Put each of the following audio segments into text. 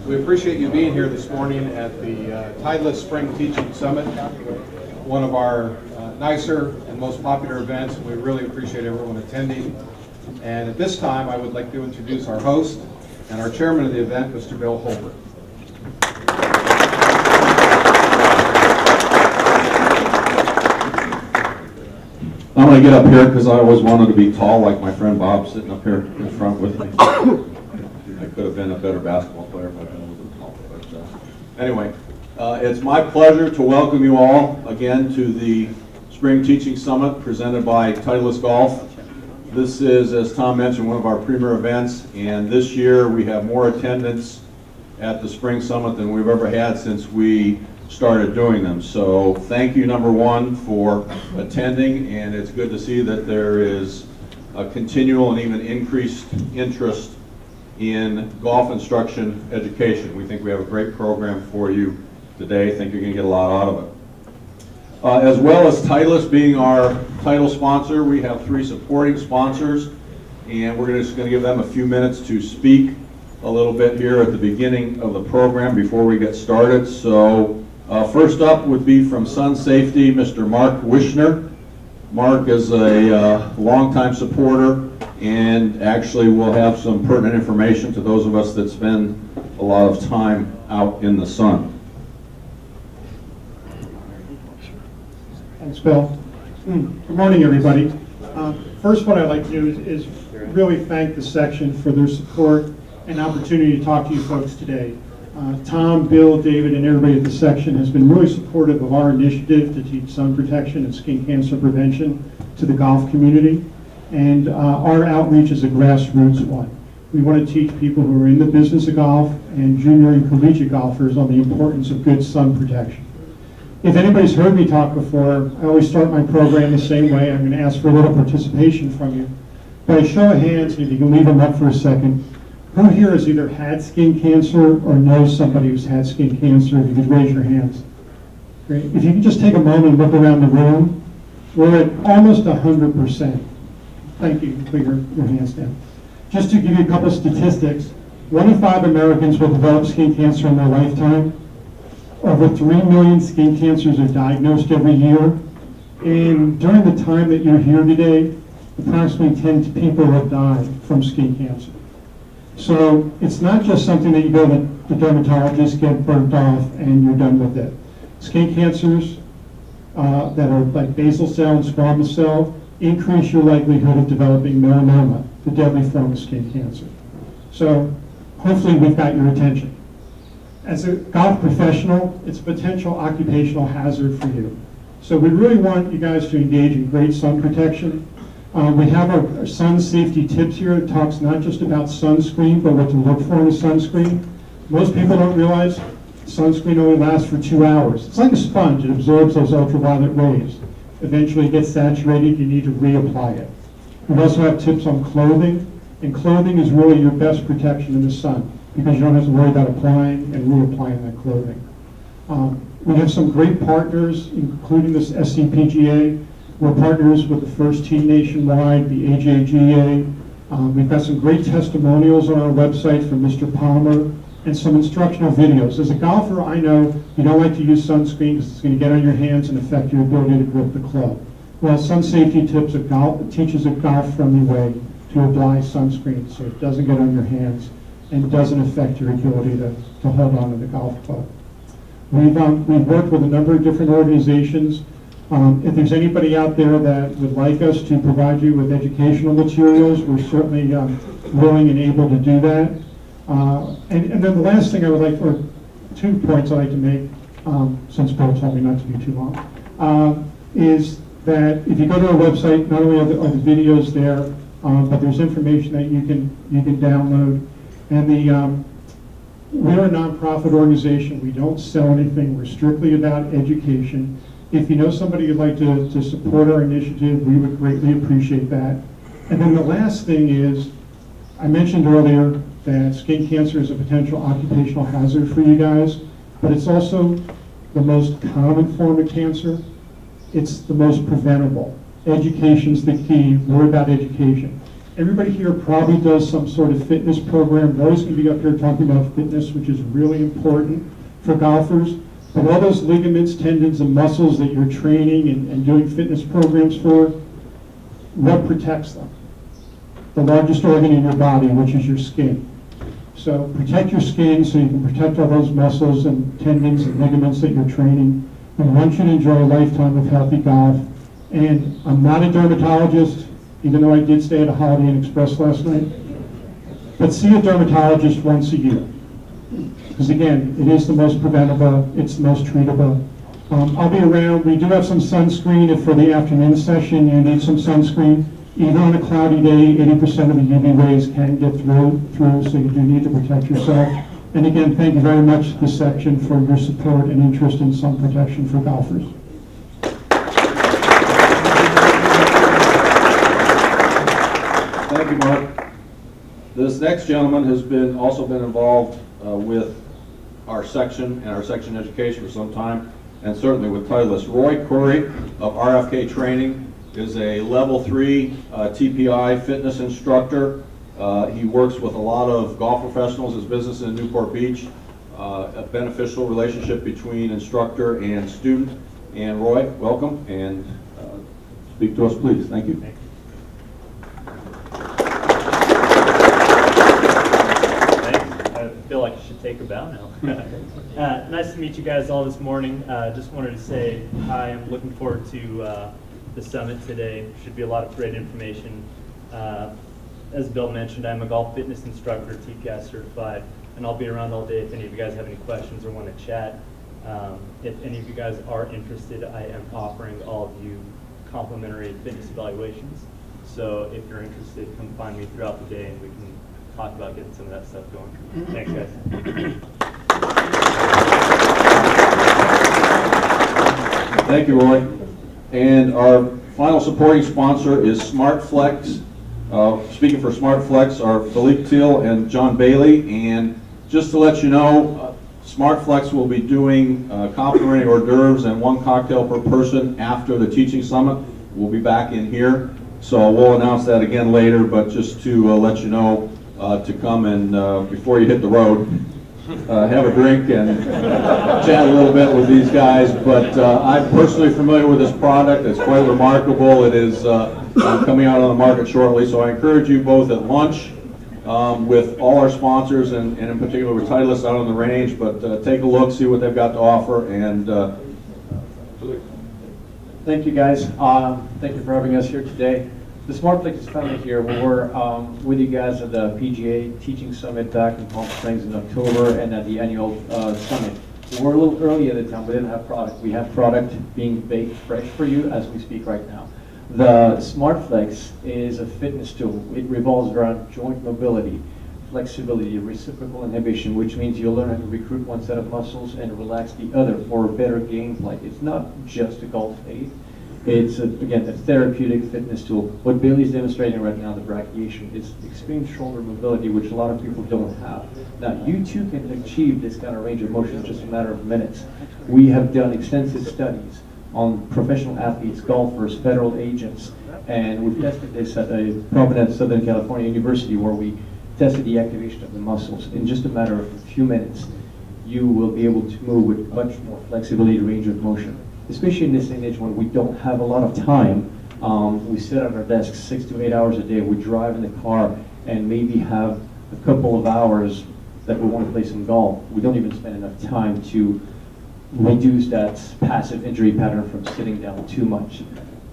We appreciate you being here this morning at the Titleist Spring Teaching Summit, one of our nicer and most popular events. We really appreciate everyone attending. And at this time, I would like to introduce our host and our chairman of the event, Mr. Bill Holbert. I'm going to get up here because I always wanted to be tall like my friend Bob sitting up here in front with me. I could have been a better basketball player if I'd been a little bit taller. But anyway, it's my pleasure to welcome you all again to the Spring Teaching Summit presented by Titleist Golf. This is, as Tom mentioned, one of our premier events, and this year we have more attendance at the Spring Summit than we've ever had since we started doing them. So thank you, number one, for attending, and it's good to see that there is a continual and even increased interest in golf instruction education. We think we have a great program for you today. I think you're going to get a lot out of it. As well as Titleist being our title sponsor, we have 3 supporting sponsors, and we're just going to give them a few minutes to speak a little bit here at the beginning of the program before we get started. So first up would be from Sun Safety, Mr. Mark Wishner. Mark is a longtime supporter and actually will have some pertinent information to those of us that spend a lot of time out in the sun. Thanks, Bill. Good morning, everybody. First, what I'd like to do is really thank the section for their support and opportunity to talk to you folks today. Tom, Bill, David, and everybody at the section has been really supportive of our initiative to teach sun protection and skin cancer prevention to the golf community. And our outreach is a grassroots one. We want to teach people who are in the business of golf and junior and collegiate golfers on the importance of good sun protection. If anybody's heard me talk before, I always start my program the same way. I'm going to ask for a little participation from you. By a show of hands, and if you can leave them up for a second, who here has either had skin cancer or knows somebody who's had skin cancer? If you could raise your hands. Great. If you can just take a moment and look around the room, we're at almost 100%. Thank you. Put your hands down. Just to give you a couple of statistics, 1 in 5 Americans will develop skin cancer in their lifetime. Over 3 million skin cancers are diagnosed every year. And during the time that you're here today, approximately 10 people have died from skin cancer. So it's not just something that you go to the dermatologist, get burnt off, and you're done with it. Skin cancers that are like basal cell and squamous cell increase your likelihood of developing melanoma, the deadly form of skin cancer. So hopefully we've got your attention. As a golf professional, it's a potential occupational hazard for you. So we really want you guys to engage in great sun protection. We have our sun safety tips here. It talks not just about sunscreen, but what to look for in a sunscreen. Most people don't realize sunscreen only lasts for 2 hours. It's like a sponge. It absorbs those ultraviolet rays. Eventually it gets saturated. You need to reapply it. We also have tips on clothing, and clothing is really your best protection in the sun because you don't have to worry about applying and reapplying that clothing. We have some great partners, including this SCPGA. We're partners with the First Tee nationwide, the AJGA. We've got some great testimonials on our website from Mr. Palmer and some instructional videos. As a golfer, I know you don't like to use sunscreen because it's going to get on your hands and affect your ability to grip the club. Well, Sun Safety Tips teaches a golf-friendly way to apply sunscreen so it doesn't get on your hands and doesn't affect your ability to hold on to the golf club. We've worked with a number of different organizations. If there's anybody out there that would like us to provide you with educational materials, we're certainly willing and able to do that. And then the last thing I would like, or 2 points I'd like to make, since Bill told me not to be too long, is that if you go to our website, not only are the videos there, but there's information that you can download. And we're a nonprofit organization. We don't sell anything. We're strictly about education. If you know somebody you'd like to support our initiative, we would greatly appreciate that. And then the last thing is, I mentioned earlier that skin cancer is a potential occupational hazard for you guys, but it's also the most common form of cancer. It's the most preventable. Education's the key. We're about education. Everybody here probably does some sort of fitness program. Roy's going to be up here talking about fitness, which is really important for golfers. But all those ligaments, tendons, and muscles that you're training and doing fitness programs for, what protects them? The largest organ in your body, which is your skin. So protect your skin so you can protect all those muscles and tendons and ligaments that you're training. We want you to enjoy a lifetime of healthy golf. And I'm not a dermatologist, even though I did stay at a Holiday Inn Express last night. But see a dermatologist once a year. Because again, it is the most preventable, it's the most treatable. I'll be around. We do have some sunscreen. If for the afternoon session you need some sunscreen, even on a cloudy day, 80% of the UV rays can get through, so you do need to protect yourself. And again, thank you very much to this section for your support and interest in sun protection for golfers. Thank you, Mark. This next gentleman has also been involved with our section and our section education for some time, and certainly with Titleist. Roy Corey of RFK Training is a level 3 TPI fitness instructor. He works with a lot of golf professionals. His business in Newport Beach, a beneficial relationship between instructor and student. And Roy, welcome, and speak to us, please. Thank you. I feel like I should take a bow now. Nice to meet you guys all this morning. Just wanted to say hi. I'm looking forward to the summit today. Should be a lot of great information. As Bill mentioned, I'm a golf fitness instructor, TPI certified, and I'll be around all day if any of you guys have any questions or want to chat. If any of you guys are interested, I am offering all of you complimentary fitness evaluations. So if you're interested, come find me throughout the day and we can talk about getting some of that stuff going. Thanks, guys. Thank you, Roy. And our final supporting sponsor is SmartFlex. Speaking for SmartFlex are Philippe Thiel and John Bailey. And just to let you know, SmartFlex will be doing complimentary hors d'oeuvres and 1 cocktail per person after the teaching summit. We'll be back in here. So we'll announce that again later, but just to let you know to come and before you hit the road, have a drink and chat a little bit with these guys. But I'm personally familiar with this product. It's quite remarkable. It is coming out on the market shortly. So I encourage you both at lunch with all our sponsors and in particular with Titleist out on the range. But take a look, see what they've got to offer. And thank you, guys. Thank you for having us here today. The SmartFlex is finally here. We were with you guys at the PGA Teaching Summit back in Palm Springs in October and at the annual summit. We were a little early at the time. We didn't have product. We have product being baked fresh for you as we speak right now. The SmartFlex is a fitness tool. It revolves around joint mobility, flexibility, reciprocal inhibition, which means you'll learn how to recruit one set of muscles and relax the other for better gameplay. It's not just a golf aid. It's, again, a therapeutic fitness tool. What Bailey's demonstrating right now, the brachiation, is extreme shoulder mobility, which a lot of people don't have. Now, you too can achieve this kind of range of motion in just a matter of minutes. We have done extensive studies on professional athletes, golfers, federal agents, and we've tested this at a prominent Southern California university where we tested the activation of the muscles. In just a matter of a few minutes, you will be able to move with much more flexibility, range of motion. Especially in this day and age when we don't have a lot of time. We sit at our desks 6 to 8 hours a day. We drive in the car and maybe have a couple of hours that we want to play some golf. We don't even spend enough time to reduce that passive injury pattern from sitting down too much.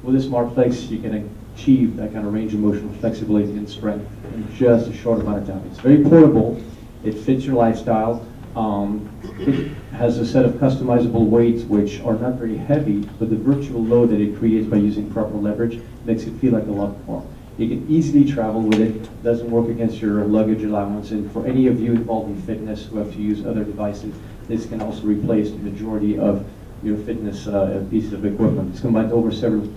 With the SmartFlex, you can achieve that kind of range of motion, flexibility, and strength in just a short amount of time. It's very portable. It fits your lifestyle. It has a set of customizable weights which are not very heavy, but the virtual load that it creates by using proper leverage makes it feel like a lot more. You can easily travel with it, doesn't work against your luggage allowance, and for any of you involved in fitness who have to use other devices, this can also replace the majority of your fitness pieces of equipment. It's combined over seven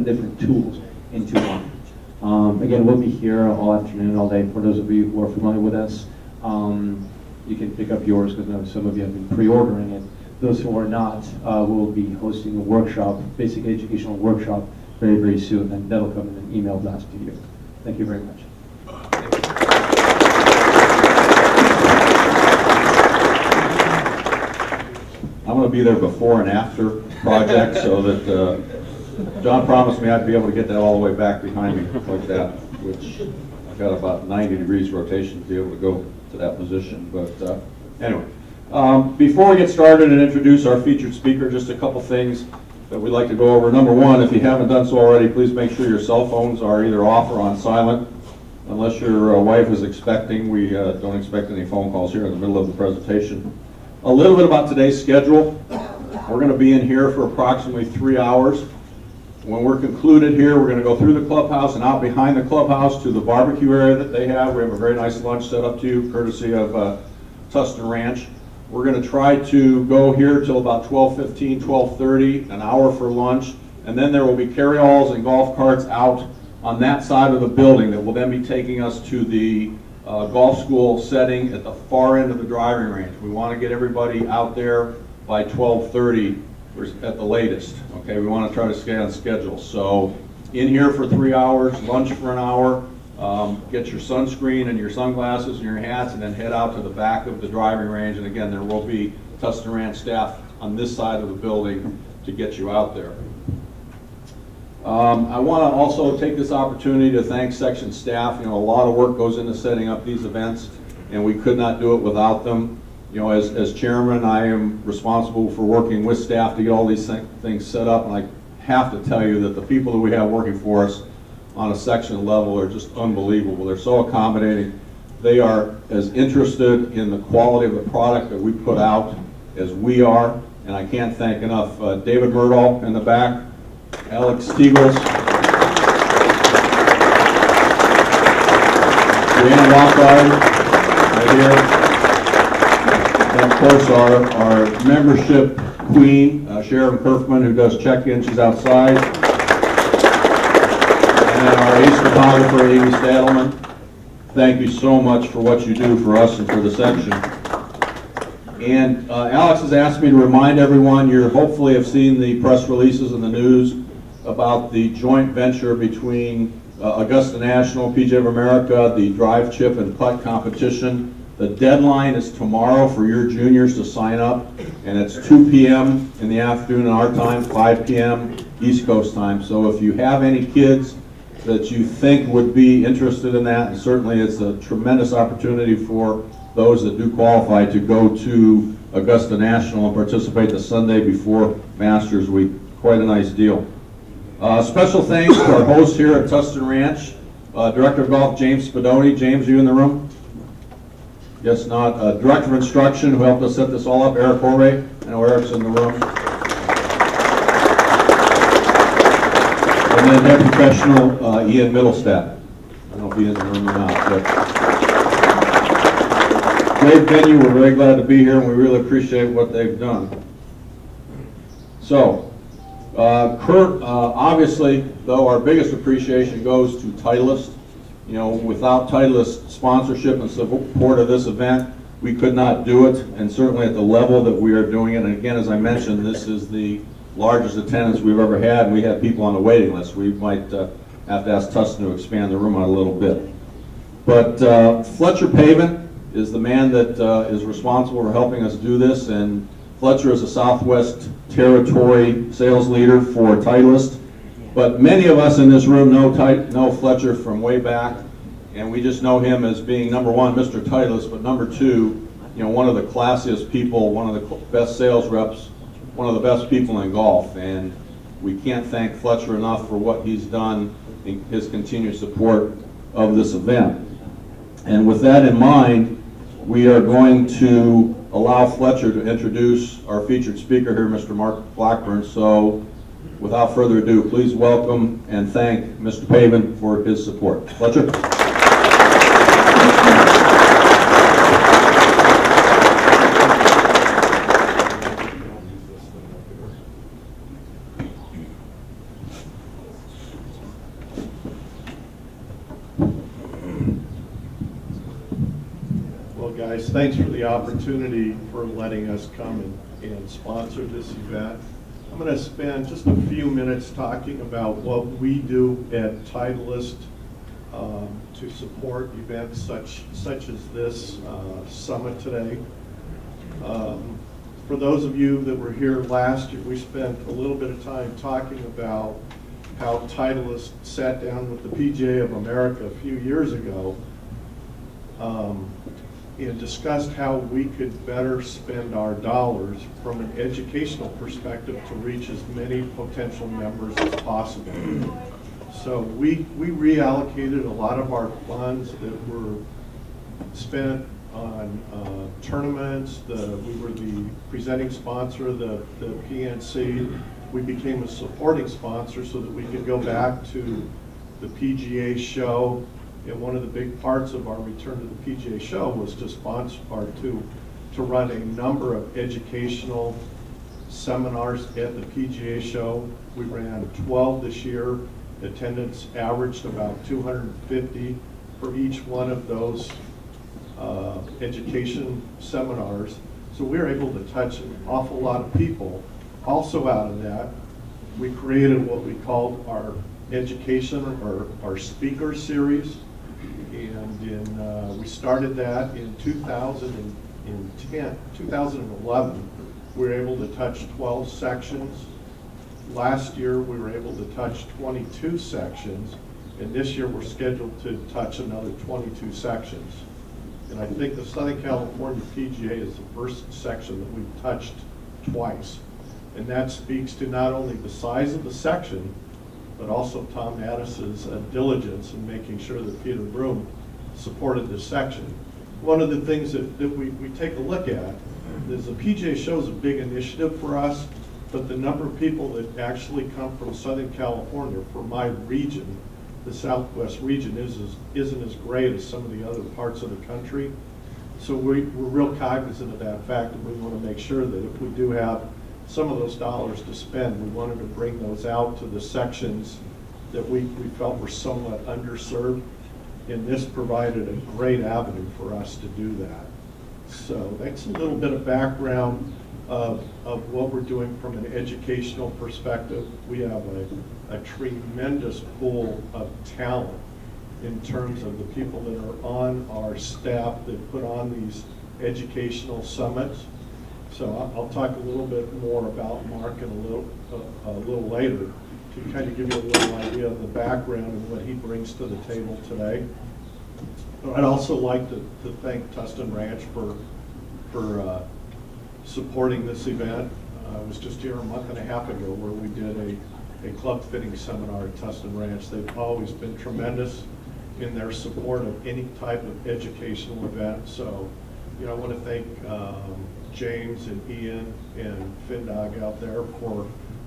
different tools into one. Again, we'll be here all afternoon, all day. For those of you who are familiar with us, you can pick up yours because some of you have been pre-ordering it. Those who are not, will be hosting a workshop, basic educational workshop very, very soon, and that'll come in an email blast to you. Thank you very much. I'm going to be there before and after project, so that John promised me I'd be able to get that all the way back behind me like that, which I've got about 90 degrees rotation to be able to go to that position. But anyway, before we get started and introduce our featured speaker, just a couple things that we'd like to go over. Number one, if you haven't done so already, please make sure your cell phones are either off or on silent. Unless your wife is expecting, we don't expect any phone calls here in the middle of the presentation. A little bit about today's schedule. We're going to be in here for approximately 3 hours. When we're concluded here, we're going to go through the clubhouse and out behind the clubhouse to the barbecue area that they have. We have a very nice lunch set up to you, courtesy of Tustin Ranch. We're going to try to go here till about 12:15, 12:30, an hour for lunch, and then there will be carryalls and golf carts out on that side of the building that will then be taking us to the golf school setting at the far end of the driving range. We want to get everybody out there by 12:30 at the latest. Okay, we want to try to stay on schedule. So in here for 3 hours, lunch for an hour, get your sunscreen and your sunglasses and your hats, and then head out to the back of the driving range. And again, there will be Tustin Ranch staff on this side of the building to get you out there. I want to also take this opportunity to thank section staff. You know, a lot of work goes into setting up these events, and we could not do it without them. You know, as chairman, I am responsible for working with staff to get all these things set up, and I have to tell you that the people that we have working for us on a section level are just unbelievable. They're so accommodating. They are as interested in the quality of the product that we put out as we are, and I can't thank enough David Murdahl in the back, Alex Stiegels, Brianna Lockard, right here, and of course our membership queen, Sharon Kerfman, who does check-in. She's outside. And then our ace photographer, Amy Stadelman. Thank you so much for what you do for us and for the section. And Alex has asked me to remind everyone, you hopefully have seen the press releases in the news about the joint venture between Augusta National, PGA of America, the drive, chip, and putt competition. The deadline is tomorrow for your juniors to sign up, and it's 2 p.m. in the afternoon in our time, 5 p.m. East Coast time. So if you have any kids that you think would be interested in that, and certainly it's a tremendous opportunity for those that do qualify to go to Augusta National and participate the Sunday before Masters Week. Quite a nice deal. Special thanks to our host here at Tustin Ranch, Director of Golf James Spadoni. James, are you in the room? Yes, not. Director of Instruction, who helped us set this all up, Eric Horvey. I know Eric's in the room. And then head professional, Ian Middlestadt. I don't know if he's in the room or not, but great venue. We're very glad to be here, and we really appreciate what they've done. So, Kurt, obviously, though, our biggest appreciation goes to Titleist. You know, without Titleist sponsorship and support of this event, we could not do it, and certainly at the level that we are doing it. And again, as I mentioned, this is the largest attendance we've ever had, and we have people on the waiting list. We might have to ask Tustin to expand the room out a little bit. But Fletcher Pavin is the man that is responsible for helping us do this, and Fletcher is a Southwest Territory sales leader for Titleist. But many of us in this room know Fletcher from way back, and we just know him as being, number one, Mr. Titleist, but number two, you know, one of the classiest people, one of the best sales reps, one of the best people in golf. And we can't thank Fletcher enough for what he's done in his continued support of this event. And with that in mind, we are going to allow Fletcher to introduce our featured speaker here, Mr. Mark Blackburn. So, without further ado, please welcome and thank Mr. Pavin for his support. Fletcher. Well, guys, thanks for the opportunity for letting us come and sponsor this event. I'm going to spend just a few minutes talking about what we do at Titleist to support events such as this summit today. For those of you that were here last year, we spent a little bit of time talking about how Titleist sat down with the PGA of America a few years ago and discussed how we could better spend our dollars from an educational perspective to reach as many potential members as possible. So we reallocated a lot of our funds that were spent on tournaments. We were the presenting sponsor of the PNC. We became a supporting sponsor so that we could go back to the PGA show. And one of the big parts of our return to the PGA show was to sponsor or to run a number of educational seminars at the PGA show. We ran 12 this year. Attendance averaged about 250 for each one of those education seminars. So we were able to touch an awful lot of people. Also out of that, we created what we called our education or our speaker series. And we started that in 2011. We were able to touch 12 sections. Last year, we were able to touch 22 sections. And this year, we're scheduled to touch another 22 sections. And I think the Southern California PGA is the first section that we've touched twice. And that speaks to not only the size of the section, but also Tom Addis's diligence in making sure that Peter Broom supported this section. One of the things that we take a look at is the PGA show is a big initiative for us, but the number of people that actually come from Southern California, for my region, the Southwest region, isn't as great as some of the other parts of the country. So we're real cognizant of that fact, and we want to make sure that if we do have some of those dollars to spend, we wanted to bring those out to the sections that we felt were somewhat underserved, and this provided a great avenue for us to do that. So that's a little bit of background of what we're doing from an educational perspective. We have a tremendous pool of talent in terms of the people that are on our staff that put on these educational summits. So I'll talk a little bit more about Mark in a little later to kind of give you a little idea of the background and what he brings to the table today. I'd also like to thank Tustin Ranch for supporting this event. I was just here a month and a half ago where we did a club fitting seminar at Tustin Ranch. They've always been tremendous in their support of any type of educational event. So, you know, I want to thank James and Ian and FinDog out there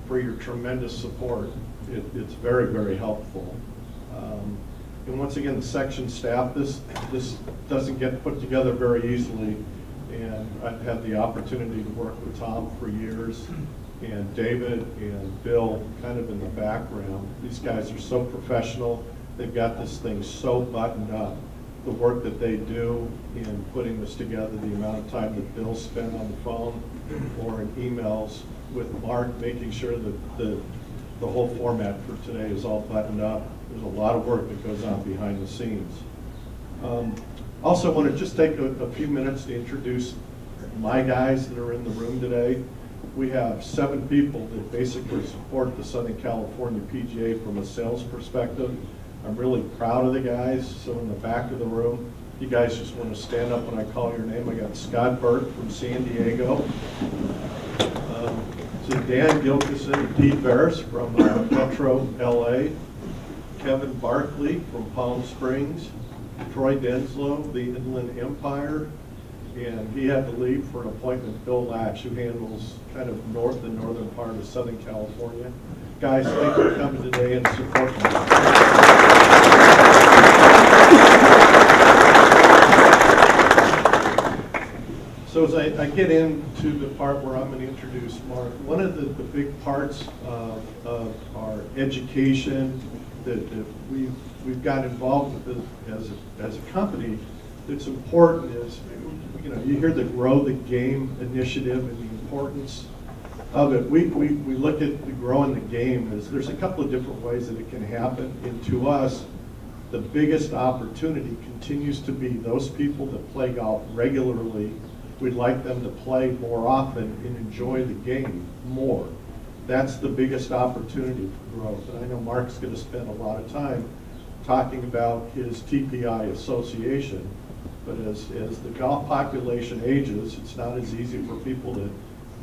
for your tremendous support. It's very, very helpful. And once again, the section staff, this doesn't get put together very easily. And I've had the opportunity to work with Tom for years, and David and Bill kind of in the background. These guys are so professional. They've got this thing so buttoned up. The work that they do in putting this together, the amount of time that Bill spent on the phone or in emails with Mark, making sure that the whole format for today is all buttoned up. There's a lot of work that goes on behind the scenes. Also, I want to just take a few minutes to introduce my guys that are in the room today. We have 7 people that basically support the Southern California PGA from a sales perspective. I'm really proud of the guys. So in the back of the room, you guys just want to stand up when I call your name. I got Scott Burke from San Diego. So Dan Gilkison and Pete Barris from Metro LA. Kevin Barkley from Palm Springs. Troy Denslow, the Inland Empire. And he had to leave for an appointment. Bill Latch, who handles kind of northern part of Southern California. Guys, thank you for coming today and supporting me. So as I get into the part where I'm going to introduce Mark, one of the big parts of our education that we've got involved with as a company that's important is, you know, you hear the Grow the Game initiative and the importance of it. We look at the growing the game as there's a couple of different ways that it can happen. And to us, the biggest opportunity continues to be those people that play golf regularly. We'd like them to play more often and enjoy the game more. That's the biggest opportunity for growth. And I know Mark's going to spend a lot of time talking about his TPI association. But as the golf population ages, it's not as easy for people to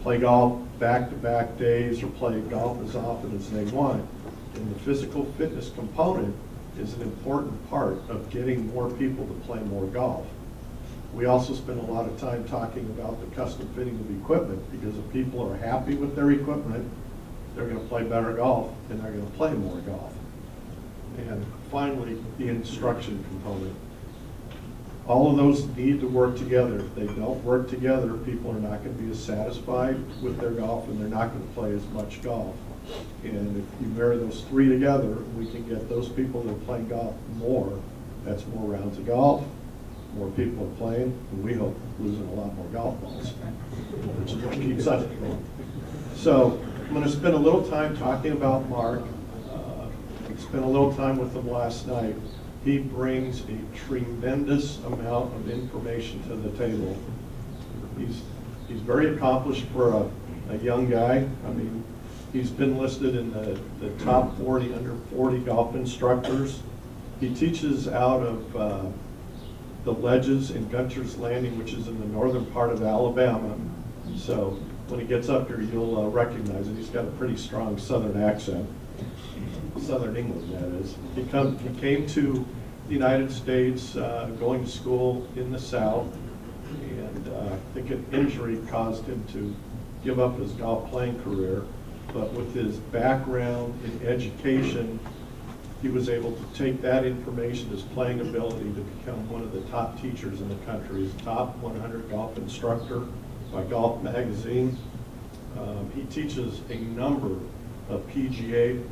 play golf back-to-back days or play golf as often as they want. And the physical fitness component is an important part of getting more people to play more golf. We also spend a lot of time talking about the custom fitting of equipment, because if people are happy with their equipment, they're going to play better golf and they're going to play more golf. And finally, the instruction component. All of those need to work together. If they don't work together, people are not going to be as satisfied with their golf and they're not going to play as much golf. And if you marry those three together, we can get those people that are playing golf more. That's more rounds of golf, more people are playing, and we hope losing a lot more golf balls, which is what keeps us going. So I'm going to spend a little time talking about Mark. I spent a little time with him last night. He brings a tremendous amount of information to the table. He's very accomplished for a young guy. I mean, he's been listed in the top 40 under 40 golf instructors. He teaches out of the Ledges in Gunter's Landing, which is in the northern part of Alabama. So when he gets up here, you'll recognize it. He's got a pretty strong southern accent. Southern England, that is. He came to the United States going to school in the South, and I think an injury caused him to give up his golf playing career. But with his background in education, he was able to take that information, his playing ability, to become one of the top teachers in the country. He's top 100 golf instructor by Golf Magazine. He teaches a number of PGA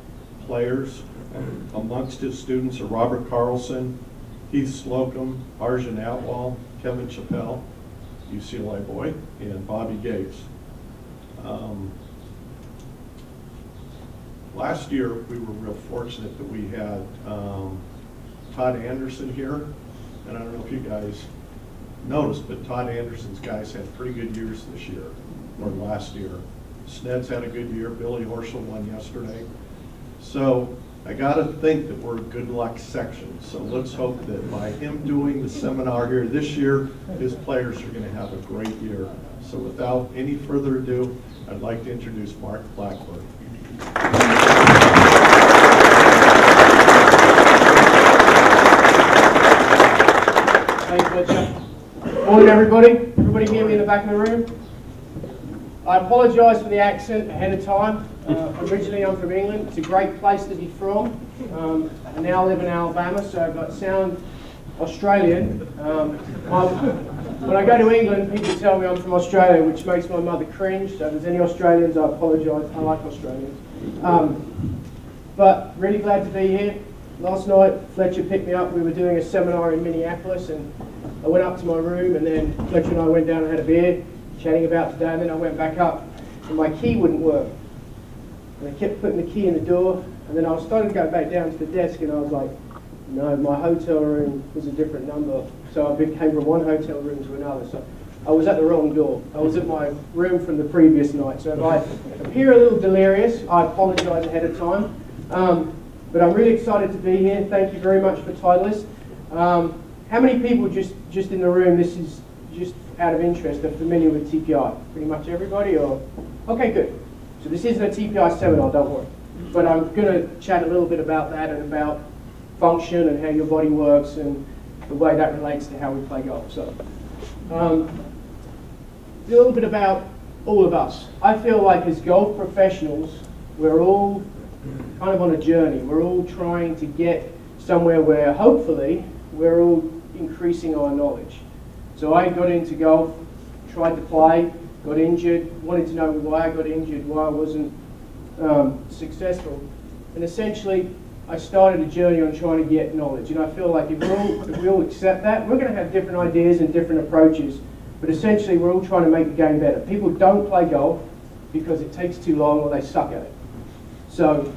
players. Amongst his students are Robert Carlson, Heath Slocum, Arjun Atwal, Kevin Chappell, UCLA boy, and Bobby Gates. Last year, we were real fortunate that we had Todd Anderson here, and I don't know if you guys noticed, but Todd Anderson's guys had pretty good years this year, or last year. Sned's had a good year. Billy Horschel won yesterday. So I got to think that we're a good luck section. So let's hope that by him doing the seminar here this year, his players are going to have a great year. So without any further ado, I'd like to introduce Mark Blackburn. Thanks, Fletcher. Morning, everybody. Everybody hear me in the back of the room? I apologise for the accent ahead of time. Originally, I'm from England. It's a great place to be from. I now live in Alabama, so I've got sound Australian. When I go to England, people tell me I'm from Australia, which makes my mother cringe. So if there's any Australians, I apologise. I like Australians. But really glad to be here. Last night, Fletcher picked me up. We were doing a seminar in Minneapolis, and I went up to my room, and then Fletcher and I went down and had a beer, chatting about today, and then I went back up, and my key wouldn't work. And I kept putting the key in the door, and then I was starting to go back down to the desk, and I was like, no, my hotel room was a different number. So I came from one hotel room to another. So I was at the wrong door. I was at my room from the previous night. So if I appear a little delirious, I apologise ahead of time. But I'm really excited to be here. Thank you very much for Titleist. How many people just in the room, this is just out of interest, are familiar with TPI? Pretty much everybody? Or okay, good. So this isn't a TPI seminar, don't worry. But I'm going to chat a little bit about that and about function and how your body works and the way that relates to how we play golf. So a little bit about all of us. I feel like as golf professionals, we're all kind of on a journey. We're all trying to get somewhere where hopefully we're all increasing our knowledge. So I got into golf, tried to play, got injured, wanted to know why I got injured, why I wasn't successful. And essentially, I started a journey on trying to get knowledge. And I feel like if we all accept that, we're going to have different ideas and different approaches. But essentially, we're all trying to make the game better. People don't play golf because it takes too long or they suck at it. So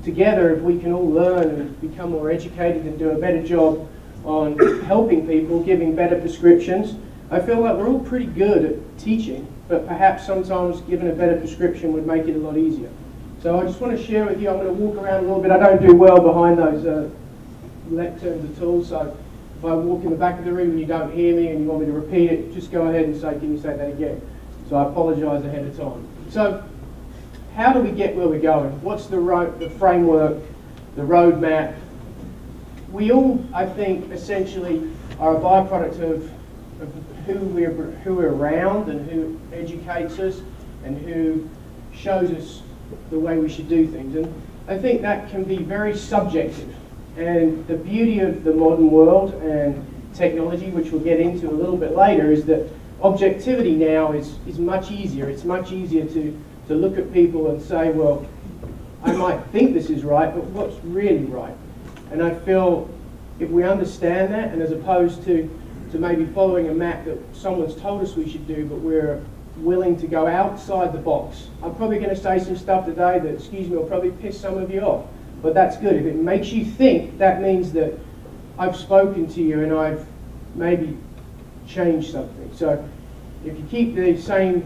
together, if we can all learn and become more educated and do a better job on helping people, giving better prescriptions, I feel like we're all pretty good at teaching, but perhaps sometimes giving a better prescription would make it a lot easier. So I just want to share with you, I'm going to walk around a little bit. I don't do well behind those lecterns at all, so if I walk in the back of the room and you don't hear me and you want me to repeat it, just go ahead and say, can you say that again? So I apologise ahead of time. So how do we get where we're going? What's the framework, the roadmap? We all, I think, essentially are a byproduct of who we're around and who educates us and who shows us the way we should do things. And I think that can be very subjective. And the beauty of the modern world and technology, which we'll get into a little bit later, is that objectivity now is much easier. It's much easier to look at people and say, well, I might think this is right, but what's really right? And I feel if we understand that, and as opposed to maybe following a map that someone's told us we should do, but we're willing to go outside the box. I'm probably going to say some stuff today that, excuse me, will probably piss some of you off, but that's good. If it makes you think, that means that I've spoken to you and I've maybe changed something. So if you keep the same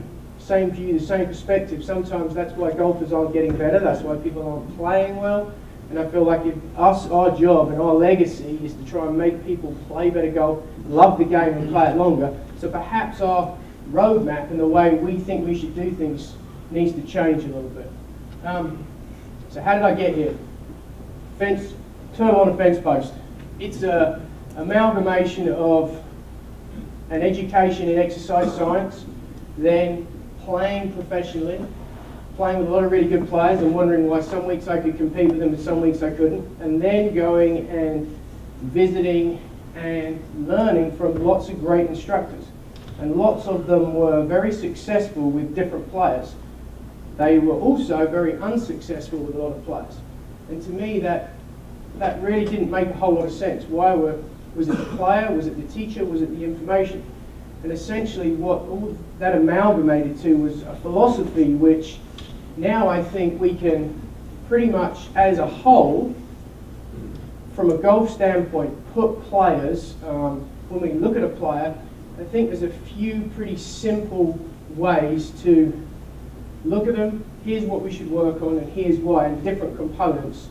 view, the same perspective, sometimes that's why golfers aren't getting better, that's why people aren't playing well. And I feel like our job and our legacy is to try and make people play better golf, love the game and play it longer. So perhaps our roadmap and the way we think we should do things needs to change a little bit. So how did I get here? Turtle on a fence post. It's an amalgamation of an education in exercise science, then playing professionally, playing with a lot of really good players and wondering why some weeks I could compete with them and some weeks I couldn't, and then going and visiting and learning from lots of great instructors. And lots of them were very successful with different players. They were also very unsuccessful with a lot of players. And to me, that really didn't make a whole lot of sense. Why was it the player? Was it the teacher? Was it the information? And essentially what all that amalgamated to was a philosophy which now I think we can pretty much, as a whole, from a golf standpoint, put players, when we look at a player, I think there's a few pretty simple ways to look at them. Here's what we should work on and here's why, and different components.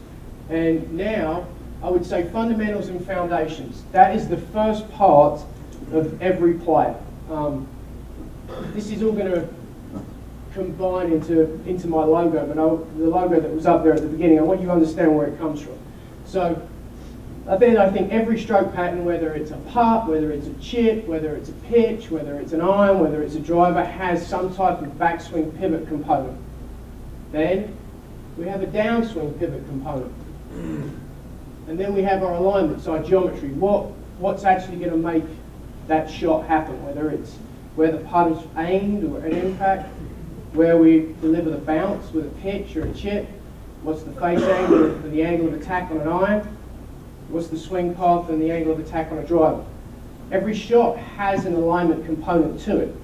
And now, I would say fundamentals and foundations. That is the first part of every player. This is all going to combine into my logo, but the logo that was up there at the beginning, I want you to understand where it comes from. So I think every stroke pattern, whether it's a putt, whether it's a chip, whether it's a pitch, whether it's an iron, whether it's a driver, has some type of backswing pivot component. Then we have a downswing pivot component. And then we have our alignments, our geometry. What's actually going to make that shot happen, whether it's where the putt is aimed or an impact, where we deliver the bounce with a pitch or a chip, what's the face angle or the angle of attack on an iron, what's the swing path and the angle of attack on a driver. Every shot has an alignment component to it.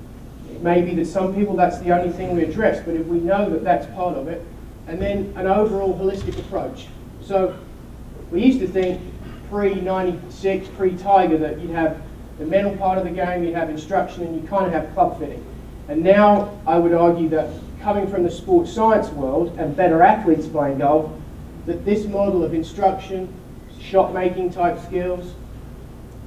It may be that some people that's the only thing we address, but if we know that that's part of it, and then an overall holistic approach. So we used to think pre-96, pre-Tiger, that you'd have the mental part of the game, you'd have instruction, and you kind of have club fitting. And now I would argue that coming from the sports science world and better athletes playing golf, that this model of instruction, shot making type skills,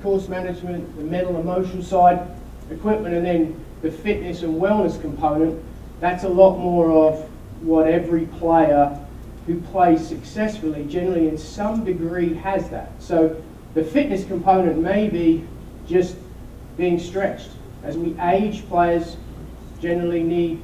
course management, the mental emotional side, equipment, and then the fitness and wellness component, that's a lot more of what every player who plays successfully generally in some degree has that. So the fitness component may be just being stretched. As we age, players generally need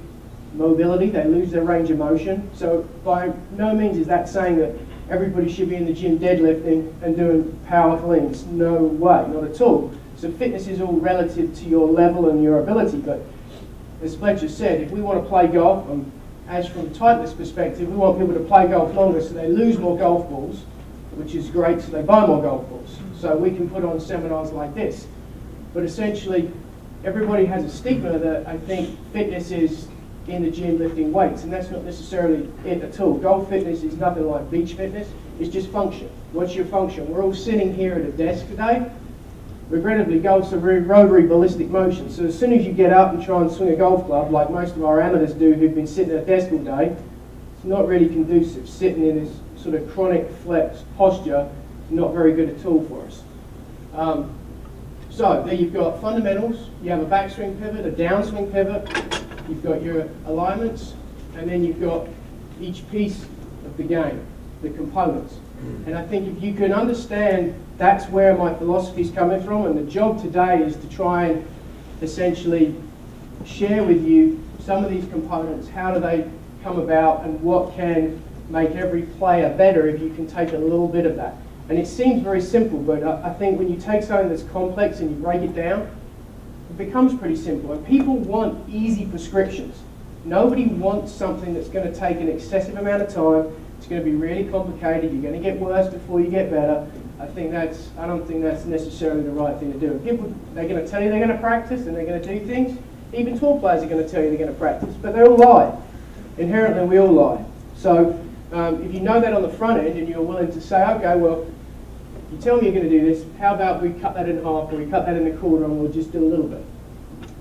mobility, they lose their range of motion. So by no means is that saying that everybody should be in the gym deadlifting and doing power cleans. No way, not at all. So fitness is all relative to your level and your ability, but as Fletcher said, if we want to play golf, as from a Titleist perspective, we want people to play golf longer so they lose more golf balls, which is great, so they buy more golf balls. So we can put on seminars like this. But essentially, everybody has a stigma that I think fitness is in the gym lifting weights, and that's not necessarily it at all. Golf fitness is nothing like beach fitness. It's just function. What's your function? We're all sitting here at a desk today. Regrettably, golf's a very rotary ballistic motion, so as soon as you get up and try and swing a golf club, like most of our amateurs do who've been sitting at a desk all day, it's not really conducive. Sitting in this sort of chronic flex posture is not very good at all for us. So there you've got fundamentals, you have a backswing pivot, a downswing pivot, you've got your alignments, and then you've got each piece of the game, the components. And I think if you can understand that's where my philosophy is coming from, and the job today is to try and essentially share with you some of these components, how do they come about, and what can make every player better if you can take a little bit of that. And it seems very simple, but I think when you take something that's complex and you break it down, it becomes pretty simple. And people want easy prescriptions. Nobody wants something that's going to take an excessive amount of time. It's going to be really complicated. You're going to get worse before you get better. I don't think that's necessarily the right thing to do. People, they're going to tell you they're going to practice and they're going to do things. Even tour players are going to tell you they're going to practice, but they all lie. Inherently, we all lie. So if you know that on the front end and you're willing to say, okay, well, you tell me you're going to do this, how about we cut that in half, or we cut that in a quarter, and we'll just do a little bit.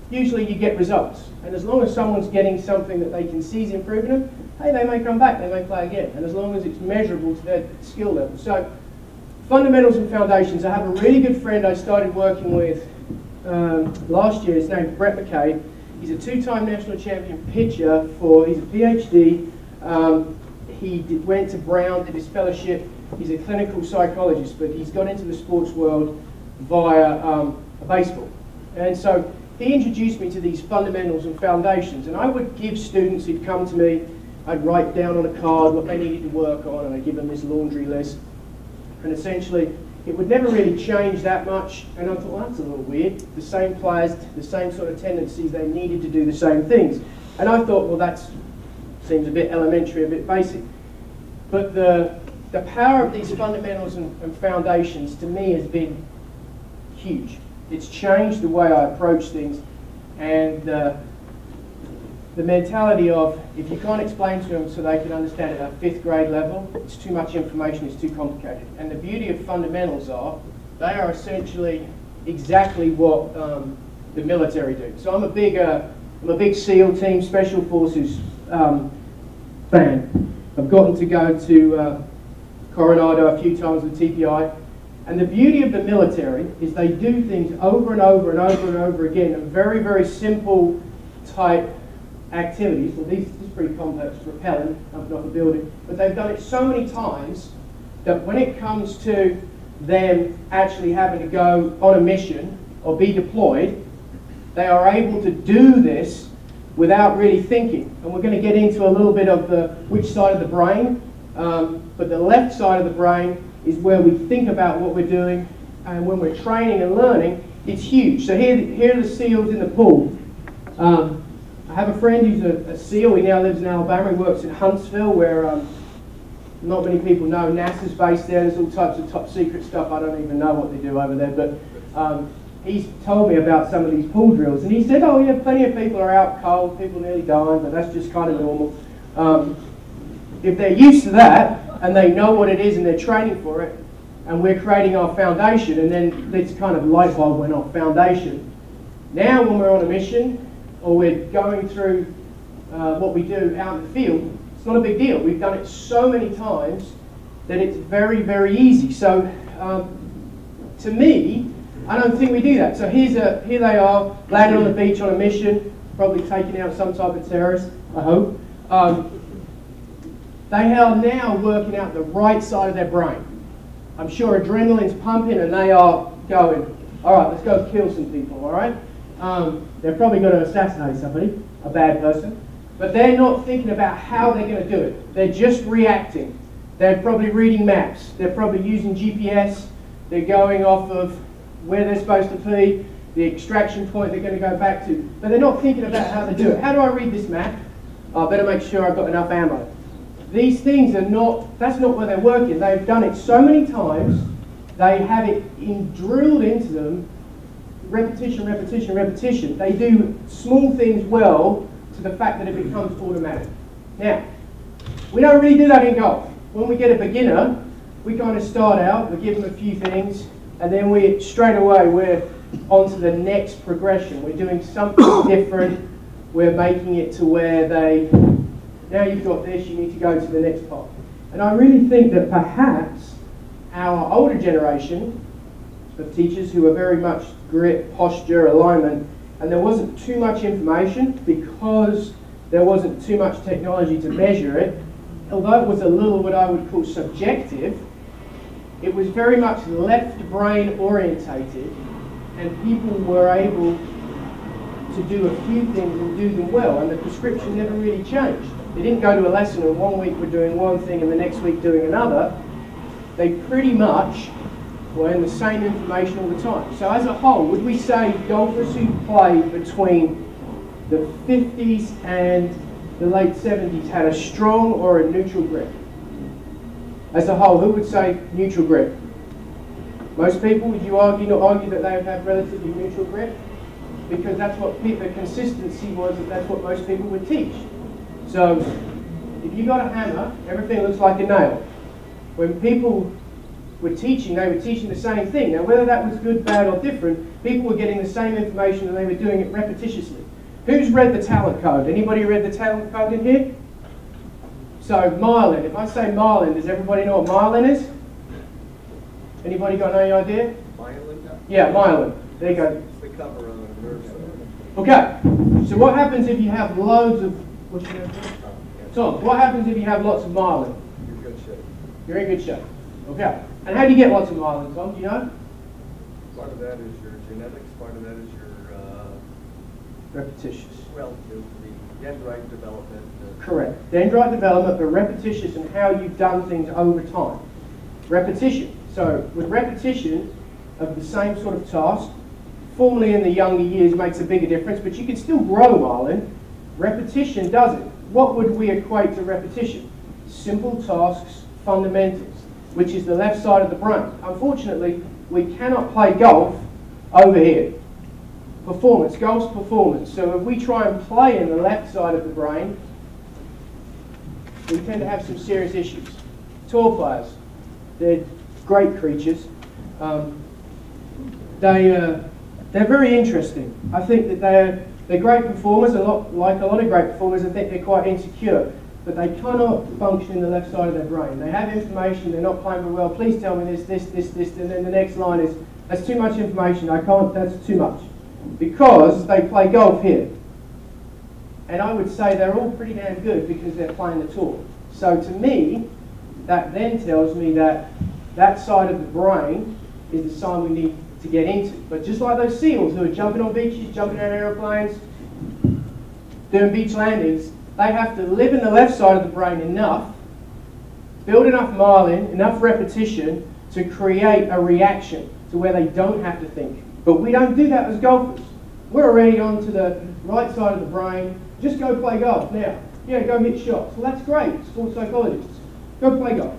Usually you get results. And as long as someone's getting something that they can see is improving them, hey, they may come back, they may play again. And as long as it's measurable to their skill level. So fundamentals and foundations. I have a really good friend I started working with last year. His name's Brett McKay. He's a two-time national champion pitcher he's a PhD. He went to Brown, did his fellowship. He's a clinical psychologist, but he's got into the sports world via baseball. And so he introduced me to these fundamentals and foundations. And I would give students who'd come to me, I'd write down on a card what they needed to work on, and I'd give them this laundry list. And essentially, it would never really change that much. And I thought, well, that's a little weird. The same players, the same sort of tendencies, they needed to do the same things. And I thought, well, that seems a bit elementary, a bit basic. But the power of these fundamentals and foundations, to me, has been huge. It's changed the way I approach things. And the mentality of, if you can't explain to them so they can understand it at a 5th grade level, it's too much information, it's too complicated. And the beauty of fundamentals they are essentially exactly what the military do. So I'm a big SEAL team, Special Forces fan. I've gotten to go to Coronado a few times with TPI. And the beauty of the military is they do things over and over and over and over again, and very, very simple type activities. Well, this is pretty complex, rappelling, jumping off a building, but they've done it so many times that when it comes to them actually having to go on a mission or be deployed, they are able to do this without really thinking. And we're going to get into a little bit of which side of the brain, but the left side of the brain is where we think about what we're doing, and when we're training and learning, it's huge. So here are the SEALs in the pool. I have a friend who's a SEAL. He now lives in Alabama. He works in Huntsville, where not many people know. NASA's based there. There's all types of top secret stuff. I don't even know what they do over there. But he's told me about some of these pool drills. And he said, oh, yeah, plenty of people are out cold. People nearly dying, but that's just kind of normal. If they're used to that, and they know what it is and they're training for it, and we're creating our foundation, and then this kind of light bulb went off, foundation. Now when we're on a mission, or we're going through what we do out in the field, it's not a big deal. We've done it so many times that it's very, very easy. So to me, I don't think we do that. So here they are, landing on the beach on a mission, probably taking out some type of terrorist, I hope. They are now working out the right side of their brain. I'm sure adrenaline's pumping and they are going, all right, let's go kill some people, all right? They're probably going to assassinate somebody, a bad person, but they're not thinking about how they're going to do it. They're just reacting. They're probably reading maps. They're probably using GPS. They're going off of where they're supposed to be, the extraction point they're going to go back to, but they're not thinking about how to do it. How do I read this map? I better make sure I've got enough ammo. These things are not, that's not where they're working. They've done it so many times, they have it drilled into them, repetition, repetition, repetition. They do small things well to the fact that it becomes automatic. Now, we don't really do that in golf. When we get a beginner, we kind of start out, we give them a few things, and then we straight away we're on to the next progression. We're doing something different. We're making it to where now you've got this, you need to go to the next part. And I really think that perhaps our older generation of teachers who are very much grip, posture, alignment, and there wasn't too much information because there wasn't too much technology to measure it, although it was a little what I would call subjective, it was very much left brain orientated, and people were able to do a few things and do them well, and the prescription never really changed. They didn't go to a lesson and one week we're doing one thing and the next week doing another. They pretty much were in the same information all the time. So as a whole, would we say golfers who play between the 50s and the late 70s had a strong or a neutral grip? As a whole, who would say neutral grip? Most people, would you not argue that they have relatively neutral grip? Because that's what the consistency was, that's what most people would teach. So if you got a hammer, everything looks like a nail. When people were teaching, they were teaching the same thing. Now whether that was good, bad or different, people were getting the same information and they were doing it repetitiously. Who's read the talent code? Anybody read the talent code in here? So myelin, if I say myelin, does everybody know what myelin is? Anybody got any idea? Myelin? Yeah, myelin. There you go. It's the cover on the nerve cell. Okay, so what happens if you have loads of, what's your name? Tom, what happens if you have lots of myelin? You're in good shape. You're in good shape. Okay, and how do you get lots of myelin, Tom? Do you know? Part of that is your genetics, part of that is your Repetitious. relative, the dendrite development. Correct. Dendrite development, but repetitious in how you've done things over time. Repetition. So with repetition of the same sort of task, formerly in the younger years makes a bigger difference, but you can still grow myelin. Repetition doesn't. What would we equate to repetition? Simple tasks, fundamentals, which is the left side of the brain. Unfortunately, we cannot play golf over here. Performance, golf's performance. So if we try and play in the left side of the brain, we tend to have some serious issues. Tour players, they're great creatures. They're very interesting. I think that they're great performers. Like a lot of great performers, I think they're quite insecure, but they cannot function in the left side of their brain. They have information, they're not playing very well. Please tell me this, and then the next line is, that's too much information, I can't, that's too much. Because they play golf here. And I would say they're all pretty damn good because they're playing the tour. So to me, that then tells me that that side of the brain is the side we need to get into. But just like those SEALs who are jumping on beaches, jumping out of aeroplanes, doing beach landings, they have to live in the left side of the brain enough, build enough myelin, enough repetition to create a reaction to where they don't have to think. But we don't do that as golfers. We're already on to the right side of the brain. Just go play golf now. Yeah, go hit shots. Well, that's great, sports psychologists. Go play golf.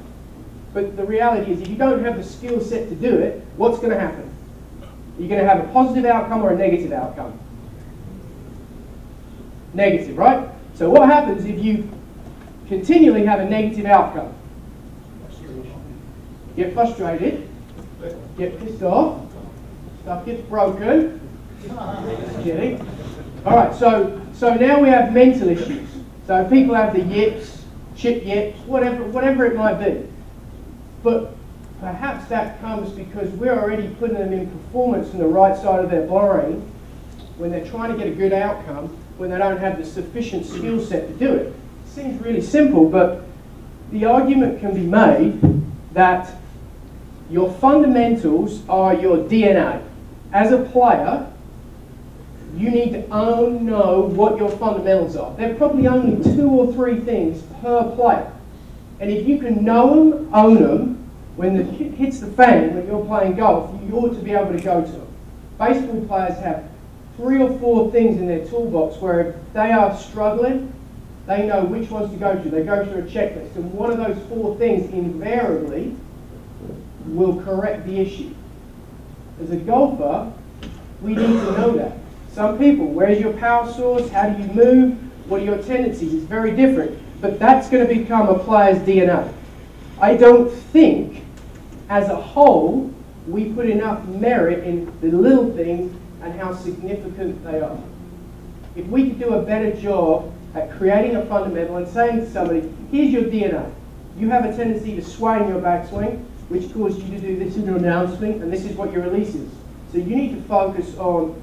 But the reality is if you don't have the skill set to do it, what's going to happen? You're going to have a positive outcome or a negative outcome? Negative, right? So what happens if you continually have a negative outcome? Get frustrated, get pissed off, stuff gets broken. Just kidding. Alright, so now we have mental issues. So people have the yips, chip yips, whatever it might be. But perhaps that comes because we're already putting them in performance in the right side of their brain when they're trying to get a good outcome, when they don't have the sufficient skill set to do it. It seems really simple, but the argument can be made that your fundamentals are your DNA. As a player, you need to know what your fundamentals are. There are probably only 2 or 3 things per player. And if you can know them, own them, when the hit hits the fan, when you're playing golf, you ought to be able to go to them. Baseball players have 3 or 4 things in their toolbox where if they are struggling, they know which ones to go to. They go through a checklist. And one of those 4 things invariably will correct the issue. As a golfer, we need to know that. Some people, where's your power source? How do you move? What are your tendencies? It's very different. But that's going to become a player's DNA. I don't think, as a whole, we put enough merit in the little things and how significant they are. If we could do a better job at creating a fundamental and saying to somebody, here's your DNA. You have a tendency to sway in your backswing, which causes you to do this in your downswing, and this is what your release is. So you need to focus on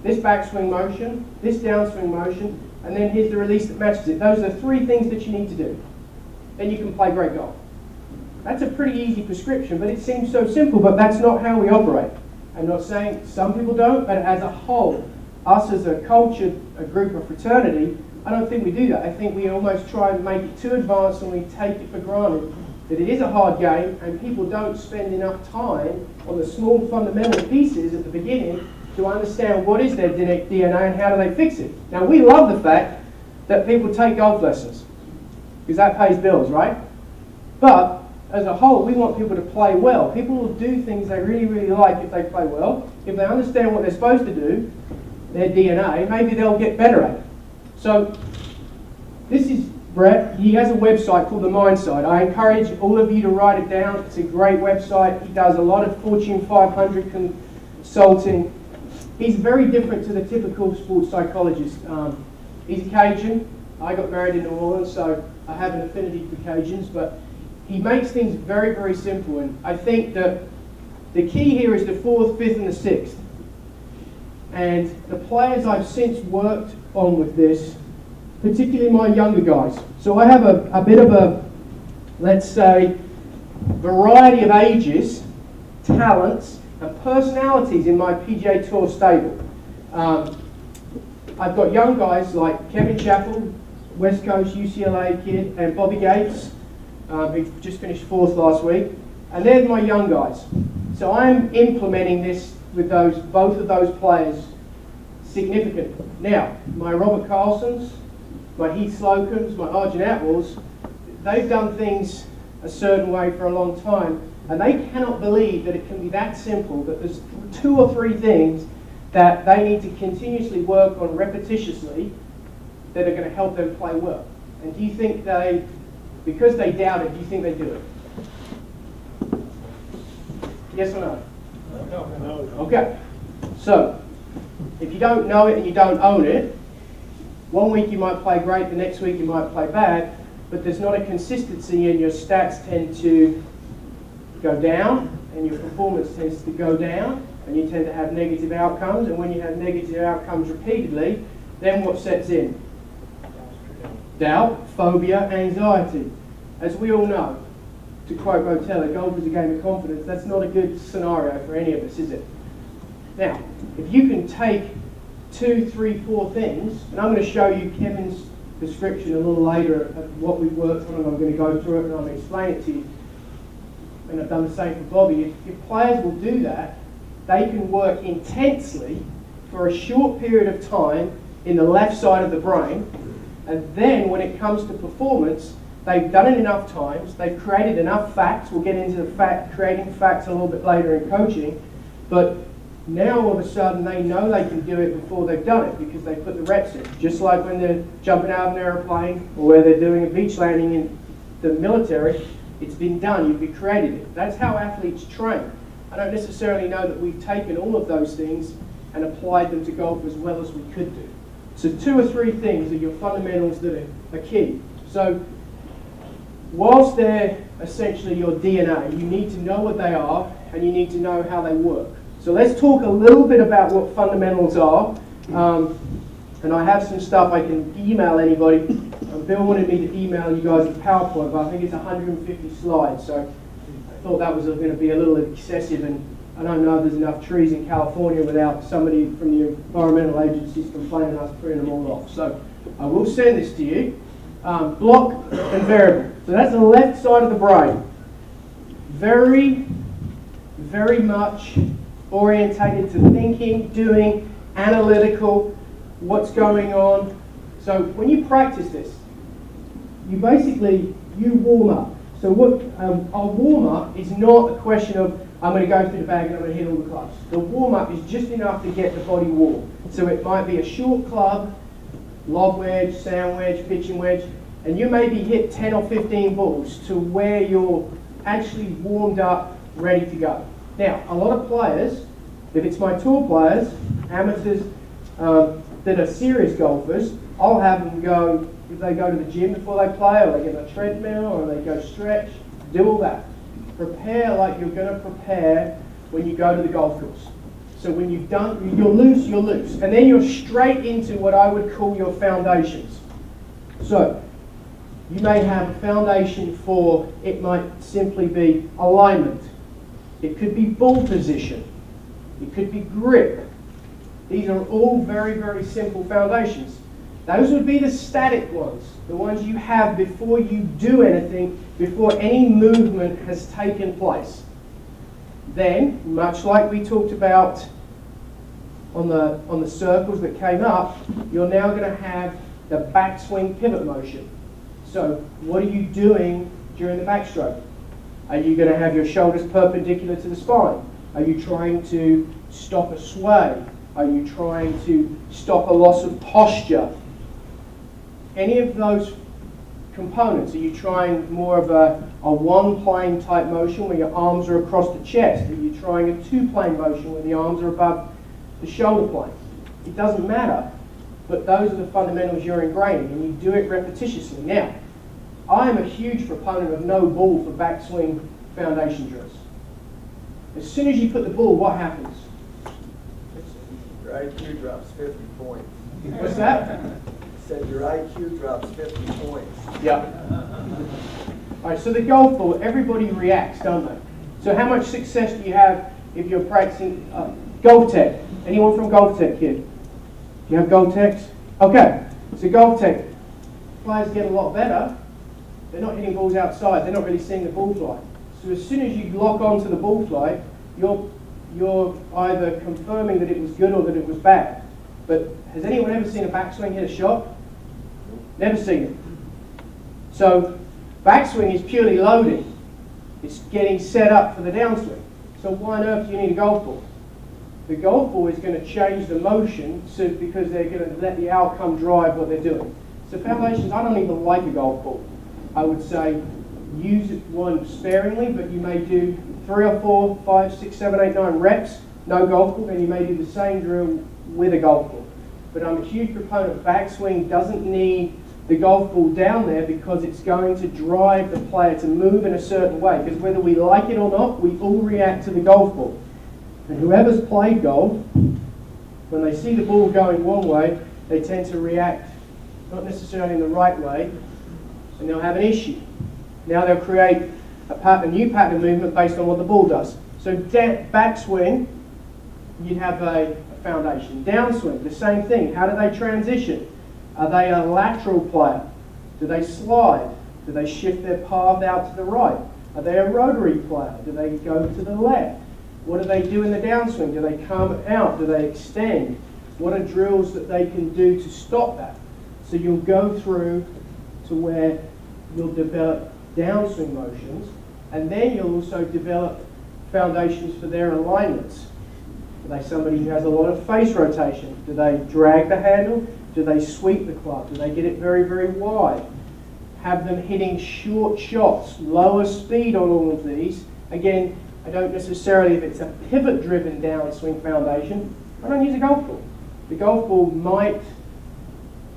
this backswing motion, this downswing motion, and then here's the release that matches it. Those are the 3 things that you need to do. Then you can play great golf. That's a pretty easy prescription, but it seems so simple, but that's not how we operate. I'm not saying some people don't, but as a whole, us as a culture, a group of fraternity, I don't think we do that. I think we almost try and make it too advanced and we take it for granted that it is a hard game and people don't spend enough time on the small fundamental pieces at the beginning to understand what is their DNA and how do they fix it. Now, we love the fact that people take golf lessons because that pays bills, right? But as a whole, we want people to play well. People will do things they really, really like if they play well. If they understand what they're supposed to do, their DNA, maybe they'll get better at it. So this is Brett. He has a website called The Mindside. I encourage all of you to write it down. It's a great website. He does a lot of Fortune 500 consulting. He's very different to the typical sports psychologist. He's a Cajun. I got married in New Orleans, so I have an affinity for Cajuns, but he makes things very, very simple. And I think that the key here is the 4th, 5th, and the 6th. And the players I've since worked on with this, particularly my younger guys. So I have a bit of a, let's say, variety of ages, talents, and personalities in my PGA Tour stable. I've got young guys like Kevin Chappell, West Coast UCLA kid, and Bobby Gates, who just finished 4th last week. And they're my young guys. So I'm implementing this with both of those players significantly. Now, my Robert Carlsons, my Heath Slocums, my Arjun Atwells, they've done things a certain way for a long time, and they cannot believe that it can be that simple, that there's 2 or 3 things that they need to continuously work on repetitiously that are going to help them play well. And do you think they, because they doubt it, do you think they do it? Yes or no? No. Okay. So, if you don't know it and you don't own it, one week you might play great, the next week you might play bad, but there's not a consistency and your stats tend to go down and your performance tends to go down and you tend to have negative outcomes, and when you have negative outcomes repeatedly, then what sets in? Doubt, phobia, anxiety. As we all know, to quote Botella, golf is a game of confidence. That's not a good scenario for any of us, is it? Now, if you can take 2, 3, 4 things, and I'm going to show you Kevin's description a little later of what we've worked on, and I'm going to go through it and I'm going to explain it to you. And I've done the same for Bobby. If players will do that, they can work intensely for a short period of time in the left side of the brain, and then when it comes to performance, they've done it enough times, they've created enough facts. We'll get into the creating facts a little bit later in coaching, but now all of a sudden they know they can do it before they've done it because they put the reps in. Just like when they're jumping out of an aeroplane or where they're doing a beach landing in the military, it's been done, you've created it. That's how athletes train. I don't necessarily know that we've taken all of those things and applied them to golf as well as we could do. So 2 or 3 things are your fundamentals that are key. So whilst they're essentially your DNA, you need to know what they are and you need to know how they work. So let's talk a little bit about what fundamentals are. And I have some stuff I can email anybody. Bill wanted me to email you guys a PowerPoint, but I think it's 150 slides. So I thought that was going to be a little excessive, and I don't know if there's enough trees in California without somebody from the environmental agencies complaining us printing them all off. So I will send this to you. Block and variable. So that's the left side of the brain. Very, very much orientated to thinking, doing, analytical, what's going on. So when you practice this, you warm up. So what a warm up is not a question of I'm going to go through the bag and I'm going to hit all the clubs. The warm up is just enough to get the body warm. So it might be a short club, lob wedge, sand wedge, pitching wedge, and you maybe hit 10 or 15 balls to where you're actually warmed up, ready to go. Now, a lot of players, if it's my tour players, amateurs that are serious golfers, I'll have them go, if they go to the gym before they play, or they get on a treadmill, or they go stretch, do all that. Prepare like you're going to prepare when you go to the golf course. So when you've done, you're loose, and then you're straight into what I would call your foundations. So you may have a foundation for, it might simply be alignment. It could be ball position. It could be grip. These are all very, very simple foundations. Those would be the static ones, the ones you have before you do anything, before any movement has taken place. Then, much like we talked about on the circles that came up, you're now going to have the backswing pivot motion. So what are you doing during the backstroke? Are you going to have your shoulders perpendicular to the spine? Are you trying to stop a sway? Are you trying to stop a loss of posture? Any of those components, are you trying more of a one-plane type motion where your arms are across the chest? Are you trying a two-plane motion where the arms are above the shoulder plane? It doesn't matter, but those are the fundamentals you're ingraining, and you do it repetitiously. Now, I am a huge proponent of no ball for backswing foundation drills. As soon as you put the ball, what happens? Your IQ drops 50 points. What's that? Said your IQ drops 50 points. Yeah. All right, so the golf ball, everybody reacts, don't they? So how much success do you have if you're practicing Golf Tech? Anyone from Golf Tech here? Do you have Golf Techs? Okay, so Golf Tech, players get a lot better. They're not hitting balls outside. They're not really seeing the ball fly. So as soon as you lock onto the ball fly, you're either confirming that it was good or that it was bad. But has anyone ever seen a backswing hit a shot? Never seen it. So backswing is purely loading. It's getting set up for the downswing. So why on earth do you need a golf ball? The golf ball is going to change the motion because they're going to let the outcome drive what they're doing. So foundations, I don't even like a golf ball. I would say use one sparingly, but you may do 3 or 4, 5, 6, 7, 8, 9 reps, no golf ball, and you may do the same drill with a golf ball. But I'm a huge proponent of backswing doesn't need the golf ball down there because it's going to drive the player to move in a certain way. Because whether we like it or not, we all react to the golf ball. And whoever's played golf, when they see the ball going one way, they tend to react not necessarily in the right way, and they'll have an issue. Now they'll create a new pattern of movement based on what the ball does. So backswing, you'd have a foundation. Downswing, the same thing. How do they transition? Are they a lateral player? Do they slide? Do they shift their path out to the right? Are they a rotary player? Do they go to the left? What do they do in the downswing? Do they come out? Do they extend? What are drills that they can do to stop that? So you'll go through to where you'll develop downswing motions, and then you'll also develop foundations for their alignments. Are they somebody who has a lot of face rotation? Do they drag the handle? Do they sweep the club? Do they get it very, very wide? Have them hitting short shots, lower speed on all of these. Again, I don't necessarily, if it's a pivot-driven downswing foundation, I don't use a golf ball. The golf ball might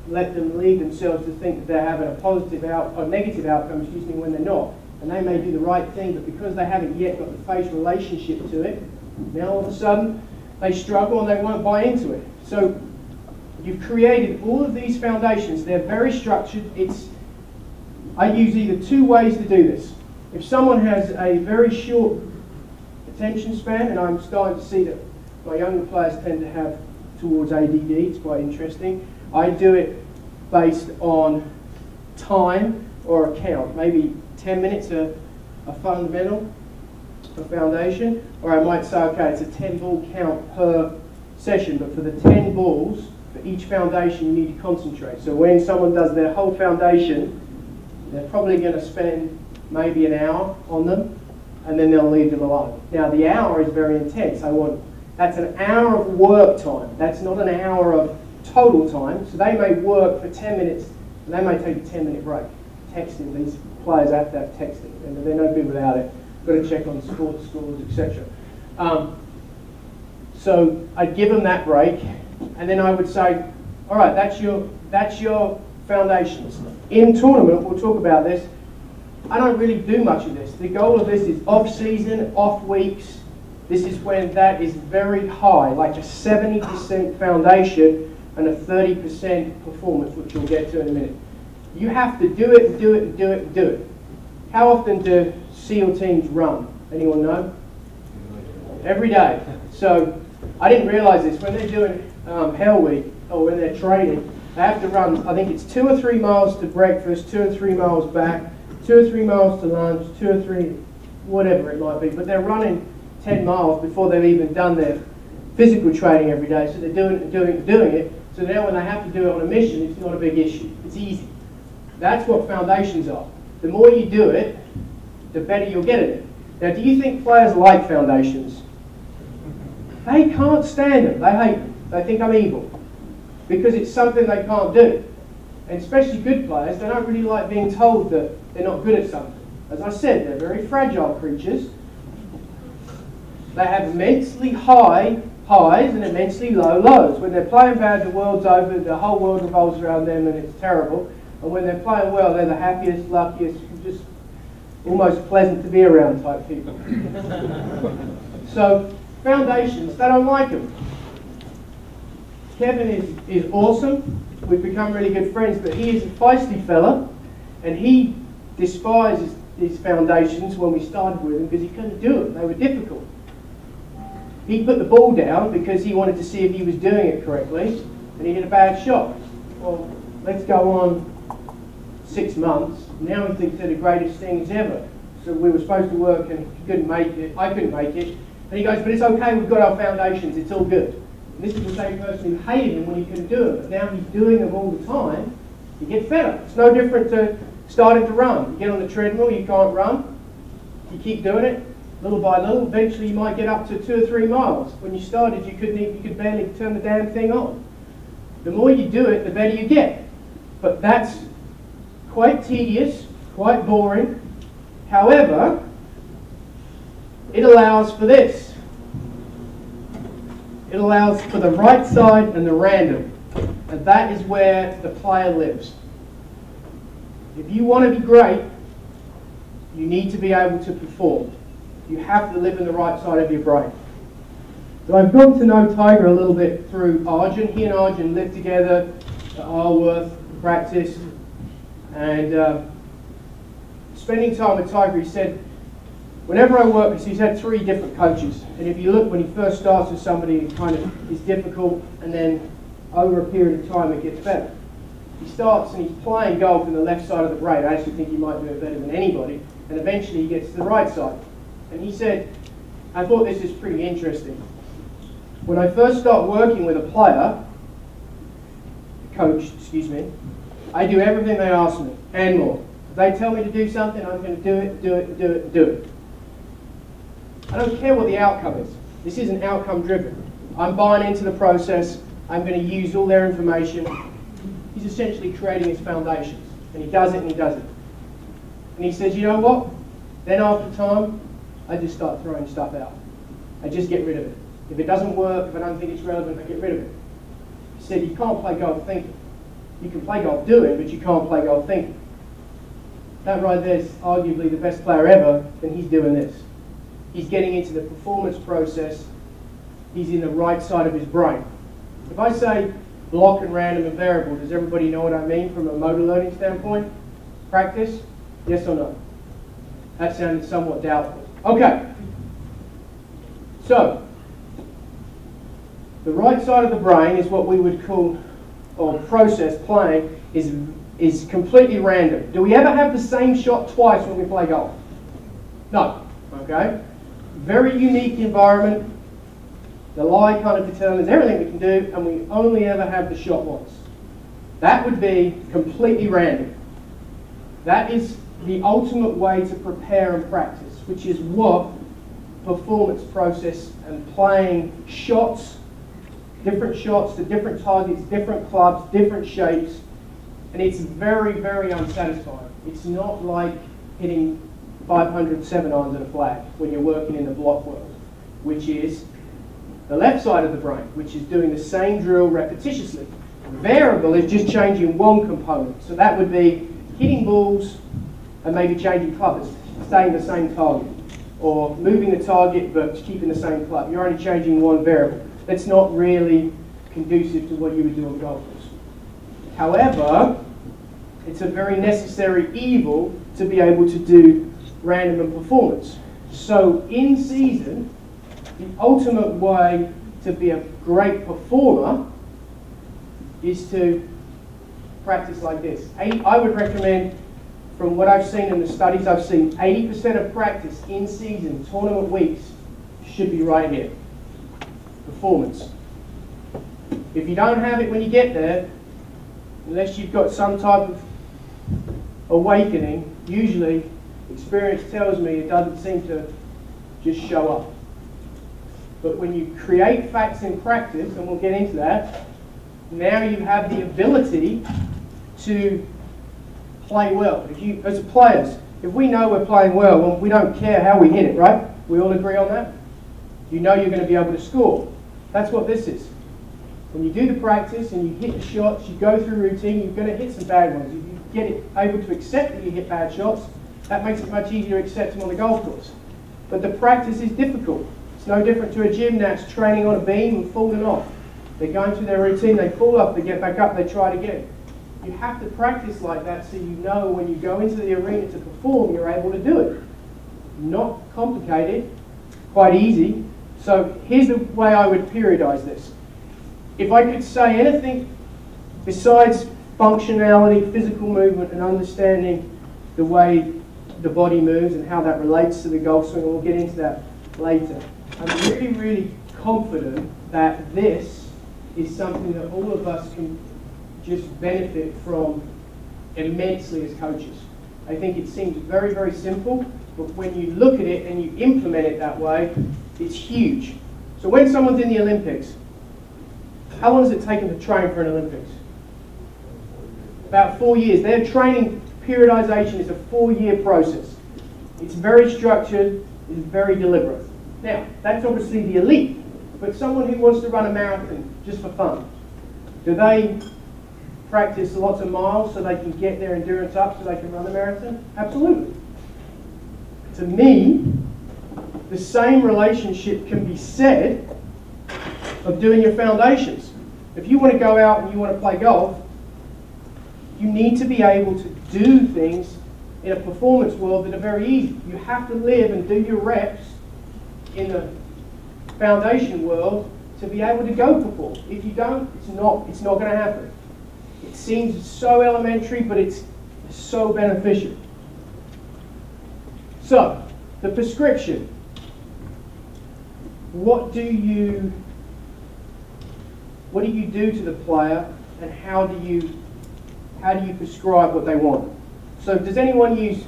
let them lead themselves to think that they're having a positive or negative outcome, when they're not. And they may do the right thing, but because they haven't yet got the face relationship to it, now all of a sudden they struggle and they won't buy into it. So you've created all of these foundations. They're very structured. I use either two ways to do this. If someone has a very short attention span, and I'm starting to see that my younger players tend to have towards ADD, it's quite interesting, I do it based on time or a count. Maybe 10 minutes a fundamental, a foundation, or I might say, okay, it's a 10-ball count per session, but for the 10 balls, for each foundation, you need to concentrate. So when someone does their whole foundation, they're probably going to spend maybe an hour on them, and then they'll leave them alone. Now, the hour is very intense. That's an hour of work time. That's not an hour of total time. So they may work for 10 minutes and they may take a 10-minute break. Texting, these players have to have texting, and they're no good without it. Got to check on sports scores, etc. So I'd give them that break, and then I would say, all right, that's your foundations. In tournament, we'll talk about this. I don't really do much of this. The goal of this is off-season, off-weeks. This is when that is very high, like a 70% foundation and a 30% performance, which we'll get to in a minute. You have to do it and do it and do it and do it. How often do SEAL teams run? Anyone know? Every day. So I didn't realize this. When they're doing Hell Week, or when they're training, they have to run, I think it's 2 or 3 miles to breakfast, 2 or 3 miles back, 2 or 3 miles to lunch, 2 or 3, whatever it might be. But they're running 10 miles before they've even done their physical training every day. So they're doing it and doing it and doing it. So now when they have to do it on a mission, it's not a big issue. It's easy. That's what foundations are. The more you do it, the better you'll get at it. Now, do you think players like foundations? They can't stand them. They hate them. They think I'm evil. Because it's something they can't do. And especially good players, they don't really like being told that they're not good at something. As I said, they're very fragile creatures. They have immensely high highs and immensely low lows. When they're playing bad, the world's over, the whole world revolves around them and it's terrible. And when they're playing well, they're the happiest, luckiest, just almost pleasant to be around type people. So, foundations, they don't like them. Kevin is awesome. We've become really good friends, but he is a feisty fella, and he despised his foundations when we started with him because he couldn't do them. They were difficult. He put the ball down because he wanted to see if he was doing it correctly, and he hit a bad shot. Well, let's go on 6 months. Now he thinks they're the greatest things ever. So we were supposed to work and he couldn't make it. I couldn't make it. And he goes, but it's okay, we've got our foundations, it's all good. And this is the same person who hated him when he couldn't do it. But now he's doing them all the time. You get fed up. It's no different to starting to run. You get on the treadmill, you can't run. You keep doing it, little by little. Eventually you might get up to 2 or 3 miles. When you started, you could barely turn the damn thing on. The more you do it, the better you get. But that's quite tedious, quite boring. However, it allows for this. It allows for the right side and the random. And that is where the player lives. If you want to be great, you need to be able to perform. You have to live in the right side of your brain. So I've gotten to know Tiger a little bit through Arjun. He and Arjun lived together at Isleworth, practice, and spending time with Tiger, he said, whenever I work, because he's had 3 different coaches, and if you look, when he first starts with somebody, it kind of is difficult, and then over a period of time it gets better. He starts and he's playing golf in the left side of the brain. I actually think he might do it better than anybody, and eventually he gets to the right side. And he said, I thought this is pretty interesting. When I first start working with a player, coach, excuse me, I do everything they ask me, and more. If they tell me to do something, I'm going to do it, do it, do it, do it. I don't care what the outcome is. This isn't outcome driven. I'm buying into the process. I'm going to use all their information. He's essentially creating his foundations. And he does it and he does it. And he says, you know what? Then after time, I just start throwing stuff out. I just get rid of it. If it doesn't work, if I don't think it's relevant, I get rid of it. He said, you can't play golf thinking. You can play golf doing, but you can't play golf thinking. That right there is arguably the best player ever, and he's doing this. He's getting into the performance process. He's in the right side of his brain. If I say block and random and variable, does everybody know what I mean from a motor learning standpoint? Practice? Yes or no? That sounded somewhat doubtful. Okay. So, the right side of the brain is what we would call, or process playing, is completely random. Do we ever have the same shot twice when we play golf? No. Okay? Very unique environment. The lie kind of determines everything we can do, and we only ever have the shot once. That would be completely random. That is the ultimate way to prepare and practice, which is what performance process and playing shots different shots to different targets, different clubs, different shapes, and it's very, very unsatisfying. It's not like hitting 500 7-irons at a flag when you're working in the block world, which is the left side of the brain, which is doing the same drill repetitiously. Variable is just changing one component. So that would be hitting balls and maybe changing clubbers, staying the same target, or moving the target but keeping the same club. You're only changing one variable. That's not really conducive to what you would do on golf course. However, it's a very necessary evil to be able to do random and performance. So in season, the ultimate way to be a great performer is to practice like this. I would recommend, from what I've seen in the studies, I've seen 80% of practice in season, tournament weeks, should be right here. Performance. If you don't have it when you get there, unless you've got some type of awakening, usually experience tells me it doesn't seem to just show up. But when you create facts in practice, and we'll get into that, now you have the ability to play well. If you, as players, if we know we're playing well, we don't care how we hit it, right? We all agree on that? You know you're going to be able to score. That's what this is. When you do the practice and you hit the shots, you go through routine, you're going to hit some bad ones. If you get it able to accept that you hit bad shots, that makes it much easier to accept them on the golf course. But the practice is difficult. It's no different to a gymnast training on a beam and falling off. They go into their routine, they fall off, they get back up, they try it again. You have to practice like that so you know when you go into the arena to perform, you're able to do it. Not complicated, quite easy. So here's the way I would periodize this. If I could say anything besides functionality, physical movement, and understanding the way the body moves and how that relates to the golf swing, and we'll get into that later, I'm really, really confident that this is something that all of us can just benefit from immensely as coaches. I think it seems very, very simple, but when you look at it and you implement it that way, it's huge. So when someone's in the Olympics, how long does it take them to train for an Olympics? About 4 years. Their training periodization is a 4-year process. It's very structured, it's very deliberate. Now, that's obviously the elite, but someone who wants to run a marathon just for fun, do they practice lots of miles so they can get their endurance up so they can run the marathon? Absolutely. To me, the same relationship can be said of doing your foundations. If you want to go out and you want to play golf, you need to be able to do things in a performance world that are very easy. You have to live and do your reps in the foundation world to be able to go perform. If you don't, it's not going to happen. It seems so elementary, but it's so beneficial. So, the prescription. What do you do to the player, and how do you prescribe what they want? So does anyone use,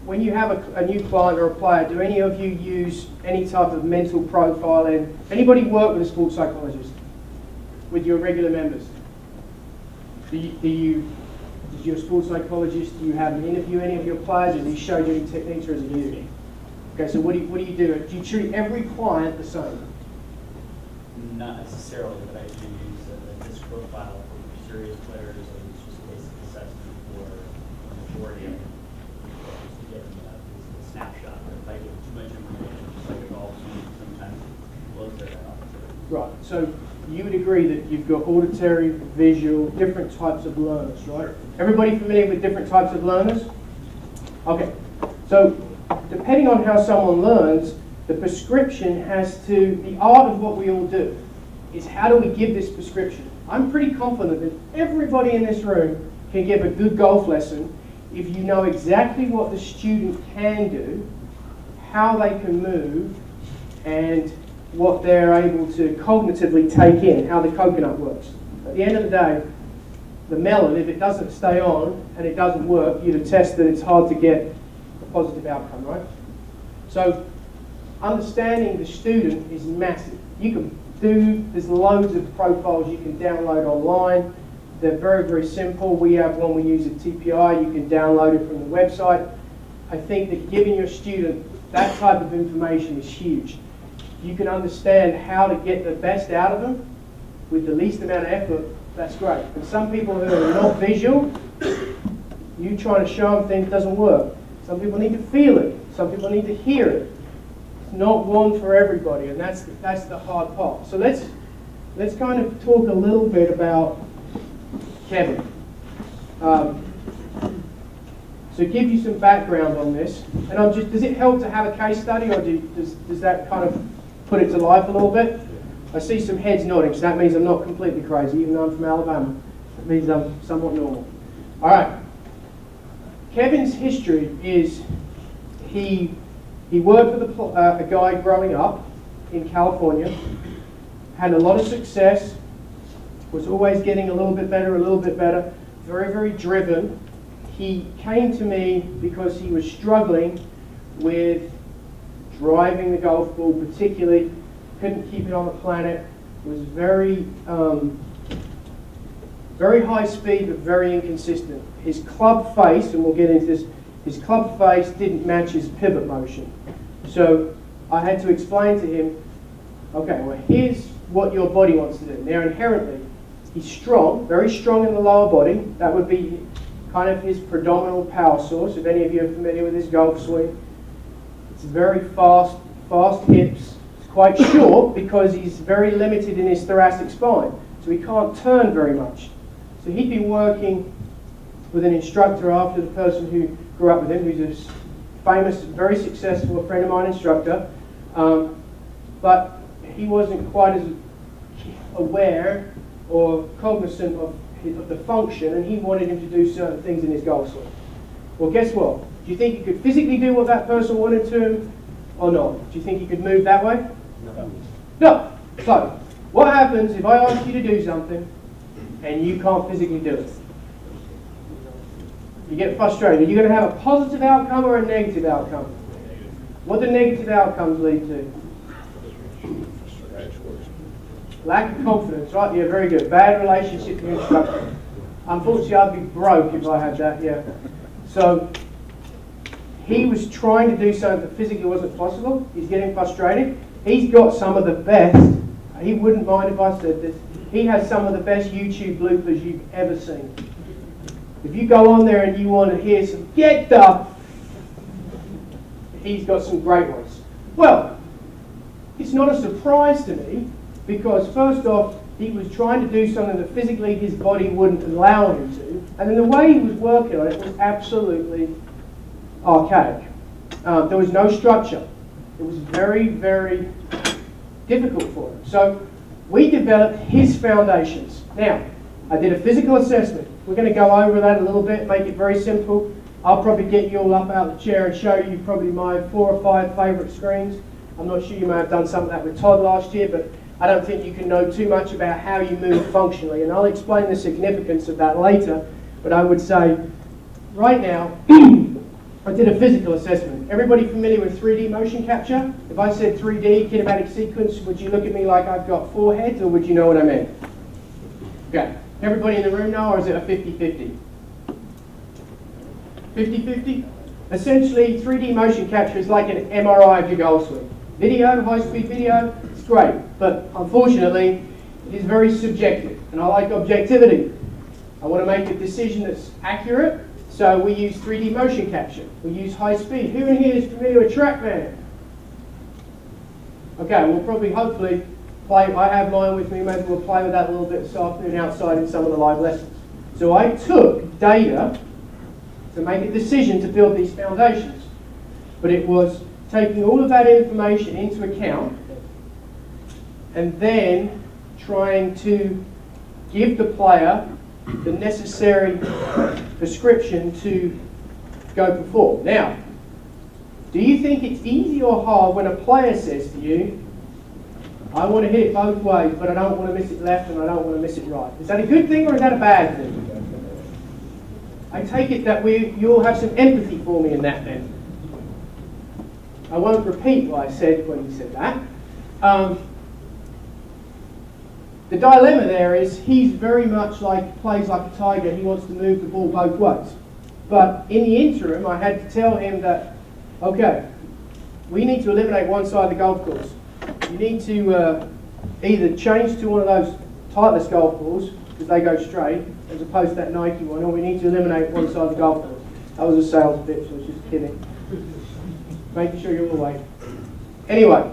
when you have a new client or a player, do any of you use any type of mental profiling? Anybody work with a sports psychologist with your regular members? Does your sports psychologist, do you have them interview any of your players? Does he show you any techniques, or is it you? Okay, so what do you do? Do you treat every client the same? Not necessarily, but I do use a disc profile for serious players, and it's just basic assessment for the majority of them. Just to get a snapshot. If I give too much information, just like a golf swing, sometimes blows their head off. Right, so you would agree that you've got auditory, visual, different types of learners, right? Everybody familiar with different types of learners? Okay, so depending on how someone learns, the prescription has to, the art of what we all do is how do we give this prescription. I'm pretty confident that everybody in this room can give a good golf lesson if you know exactly what the student can do, how they can move, and what they're able to cognitively take in, how the coconut works. At the end of the day, the melon, if it doesn't stay on and it doesn't work, you'd attest that it's hard to get a positive outcome, right? So understanding the student is massive. You can There's loads of profiles you can download online. They're very, very simple. We have one we use at TPI. You can download it from the website. I think that giving your student that type of information is huge. You can understand how to get the best out of them with the least amount of effort. That's great. And some people who are not visual, you trying to show them things doesn't work. Some people need to feel it. Some people need to hear it. It's not one for everybody, and that's the hard part. So let's kind of talk a little bit about Kevin. So give you some background on this, and does it help to have a case study, or does that kind of put it to life a little bit? I see some heads nodding, so that means I'm not completely crazy, even though I'm from Alabama. It means I'm somewhat normal. All right. Kevin's history is he worked with a guy growing up in California, had a lot of success, was always getting a little bit better, very, very driven. He came to me because he was struggling with driving the golf ball, particularly couldn't keep it on the planet, was very high speed but very inconsistent. His club face, and we'll get into this, his club face didn't match his pivot motion. So I had to explain to him, okay, well here's what your body wants to do. Now inherently, he's strong, very strong in the lower body. That would be kind of his predominant power source. If any of you are familiar with his golf swing, it's very fast hips. It's quite short because he's very limited in his thoracic spine, so he can't turn very much. So he'd been working with an instructor after the person who grew up with him, who's a famous, very successful friend of mine instructor, but he wasn't quite as aware or cognizant of the function, and he wanted him to do certain things in his golf swing. Well, guess what? Do you think he could physically do what that person wanted to him or not? Do you think he could move that way? No. No. So, what happens if I ask you to do something and you can't physically do it? You get frustrated. Are you going to have a positive outcome or a negative outcome? What do negative outcomes lead to? Lack of confidence, right? Yeah, very good. Bad relationship with your instructor. Unfortunately, I'd be broke if I had that, yeah. So, he was trying to do something that physically wasn't possible. He's getting frustrated. He's got some of the best, he wouldn't mind if I said this, he has some of the best YouTube bloopers you've ever seen. If you go on there and you want to hear some, get the, he's got some great ones. Well, it's not a surprise to me, because first off, he was trying to do something that physically his body wouldn't allow him to, and then the way he was working on it was absolutely archaic. There was no structure. It was very, very difficult for him. So we developed his foundations. Now, I did a physical assessment. We're going to go over that a little bit, make it very simple. I'll probably get you all up out of the chair and show you probably my 4 or 5 favourite screens. I'm not sure, you may have done some of that with Todd last year, but I don't think you can know too much about how you move functionally, and I'll explain the significance of that later. But I would say, right now, I did a physical assessment. Everybody familiar with 3D motion capture? If I said 3D, kinematic sequence, would you look at me like I've got 4 heads, or would you know what I meant? Okay. Everybody in the room know, or is it a 50-50? 50-50? Essentially, 3D motion capture is like an MRI of your golf swing. Video, high-speed video, it's great, but unfortunately, it is very subjective, and I like objectivity. I want to make a decision that's accurate, so we use 3D motion capture. We use high speed. Who in here is familiar with TrackMan? Okay, we'll probably, hopefully, play. I have mine with me. Maybe we'll play with that a little bit this afternoon outside in some of the live lessons. So I took data to make a decision to build these foundations. But it was taking all of that information into account and then trying to give the player the necessary prescription to go perform. Now, do you think it's easy or hard when a player says to you, I want to hit it both ways, but I don't want to miss it left and I don't want to miss it right? Is that a good thing or is that a bad thing? I take it that you'll have some empathy for me in that then. I won't repeat what I said when you said that. The dilemma there is he's very much plays like a tiger. He wants to move the ball both ways. But in the interim, I had to tell him that, okay, we need to eliminate one side of the golf course. You need to either change to one of those Titleist golf balls, because they go straight, as opposed to that Nike one, or we need to eliminate one side of the golf course. That was a sales pitch, I was just kidding. Making sure you're all awake. Anyway,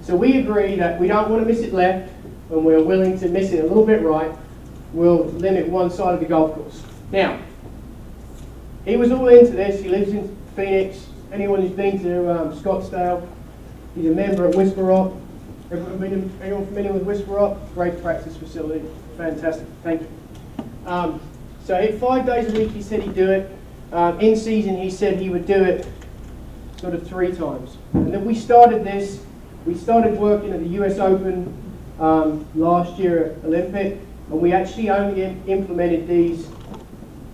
so we agree that we don't want to miss it left, and we're willing to miss it a little bit right. We'll limit one side of the golf course. Now, he was all into this. He lives in Phoenix. Anyone who's been to Scottsdale, he's a member at Whisper Rock. Anyone familiar with Whisper Rock? Great practice facility. Fantastic. Thank you. So 5 days a week he said he'd do it. In season he said he would do it sort of 3 times. And then we started this. We started working at the US Open last year at Olympic, and we actually only implemented these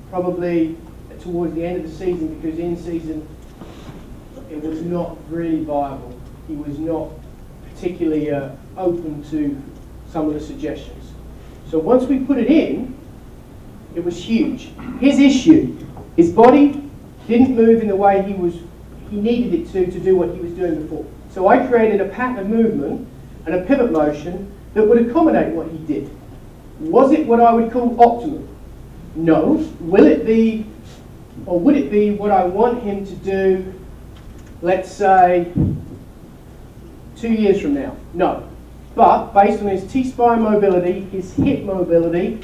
probably towards the end of the season, because in season it was not really viable. He was not particularly open to some of the suggestions. So once we put it in, it was huge. His issue, his body didn't move in the way he needed it to do what he was doing before. So I created a pattern of movement and a pivot motion that would accommodate what he did. Was it what I would call optimal? No. Will it be, or would it be what I want him to do, let's say, 2 years from now? No. But based on his T-spine mobility, his hip mobility,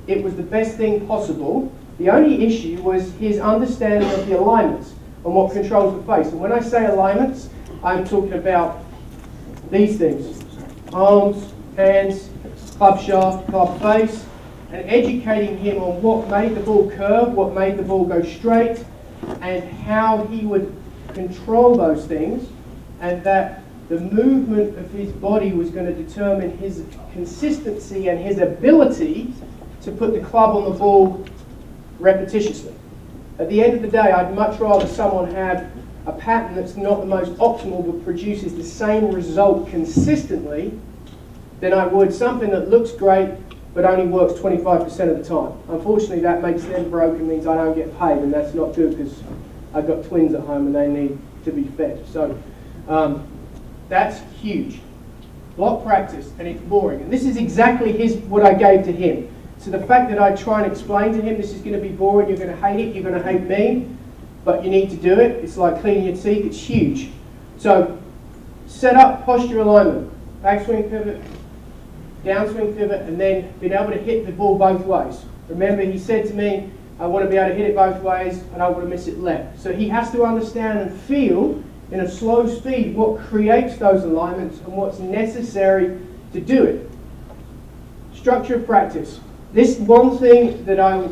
it was the best thing possible. The only issue was his understanding of the alignments and what controls the face. And when I say alignments, I'm talking about these things: arms, hands, club shaft, club face, and educating him on what made the ball curve, what made the ball go straight, and how he would control those things, and that the movement of his body was going to determine his consistency and his ability to put the club on the ball repetitiously. At the end of the day, I'd much rather someone have a pattern that's not the most optimal but produces the same result consistently than I would something that looks great but only works 25% of the time. Unfortunately, that makes them broke and means I don't get paid, and that's not good because I've got twins at home and they need to be fed. So that's huge. Block practice, and it's boring. And this is exactly what I gave to him. So the fact that I try and explain to him this is going to be boring, you're going to hate it, you're going to hate me, but you need to do it. It's like cleaning your teeth, it's huge. So set up, posture, alignment, backswing pivot, downswing pivot, and then being able to hit the ball both ways. Remember, he said to me, I want to be able to hit it both ways, and I want to miss it left. So he has to understand and feel in a slow speed what creates those alignments and what's necessary to do it. Structure of practice. This one thing that I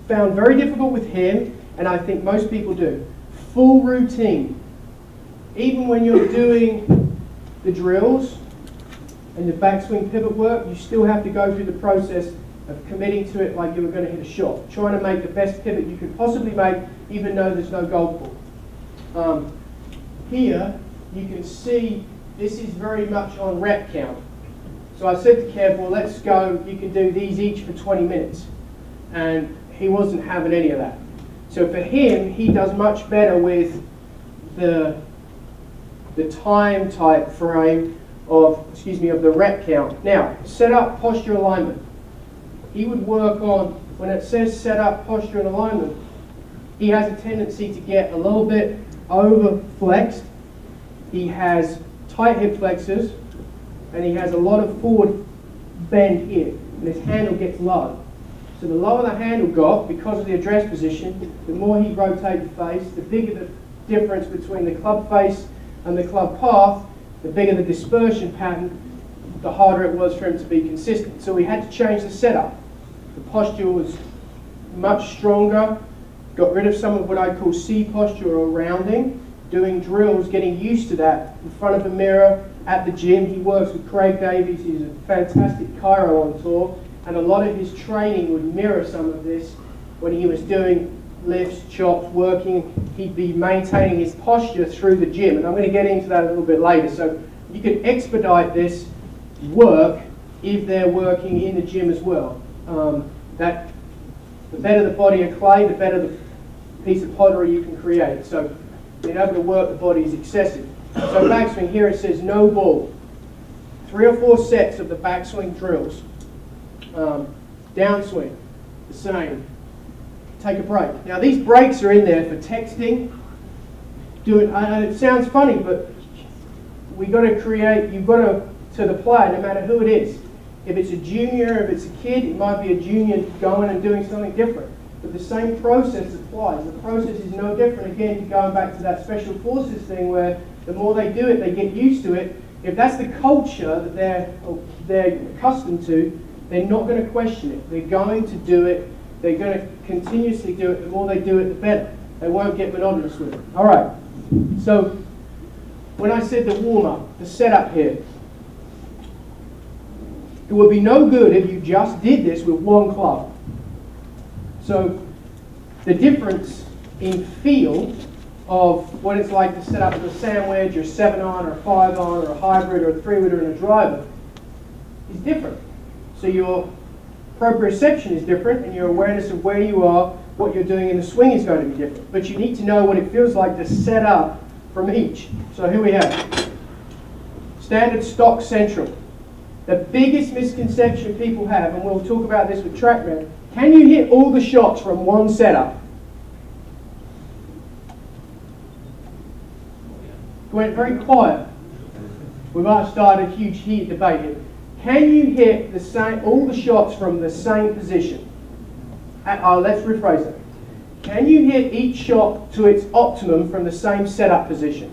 found very difficult with him, and I think most people do, full routine. Even when you're doing the drills and the backswing pivot work, you still have to go through the process of committing to it like you were going to hit a shot. Trying to make the best pivot you could possibly make, even though there's no golf ball. Here, you can see this is very much on rep count. So I said to Kev, well, let's go, you can do these each for 20 minutes. And he wasn't having any of that. So for him, he does much better with the time type frame of the rep count. Now, set up, posture, alignment. He would work on, when it says set up, posture, and alignment, he has a tendency to get a little bit over flexed. He has tight hip flexors, and he has a lot of forward bend here, and his handle gets low. So the lower the handle got, because of the address position, the more he rotated the face, the bigger the difference between the club face and the club path, the bigger the dispersion pattern, the harder it was for him to be consistent. So we had to change the setup. The posture was much stronger, got rid of some of what I call C posture or rounding, doing drills, getting used to that in front of the mirror at the gym. He works with Craig Davies, he's a fantastic chiro on tour, and a lot of his training would mirror some of this. When he was doing lifts, chops, working, he'd be maintaining his posture through the gym, and I'm going to get into that a little bit later. So you can expedite this work if they're working in the gym as well. That the better the body of clay, the better the piece of pottery you can create. So being able to work the body is excessive. So backswing here it says no ball. 3 or 4 sets of the backswing drills. Downswing, the same. Take a break. Now these breaks are in there for texting. It sounds funny, but we got to create. You've got to the player, no matter who it is. If it's a junior, if it's a kid, it might be a junior going and doing something different. But the same process applies. The process is no different. Again, going back to that special forces thing, where the more they do it, they get used to it. If that's the culture that they're accustomed to, they're not going to question it. They're going to do it. They're going to continuously do it. The more they do it, the better. They won't get monotonous with it. All right. So when I said the warm-up, the setup here, it would be no good if you just did this with one club. So the difference in feel of what it's like to set up with a sandwich or a 7-iron or a 5-iron or a hybrid or a 3-wooder and a driver is different. So your proprioception is different, and your awareness of where you are, what you're doing in the swing is going to be different. But you need to know what it feels like to set up from each. So here we have standard stock central. The biggest misconception people have, and we'll talk about this with TrackMan, can you hit all the shots from one setup? It went very quiet. We might have started a huge heated debate here. Can you hit all the shots from the same position? Let's rephrase that. Can you hit each shot to its optimum from the same setup position?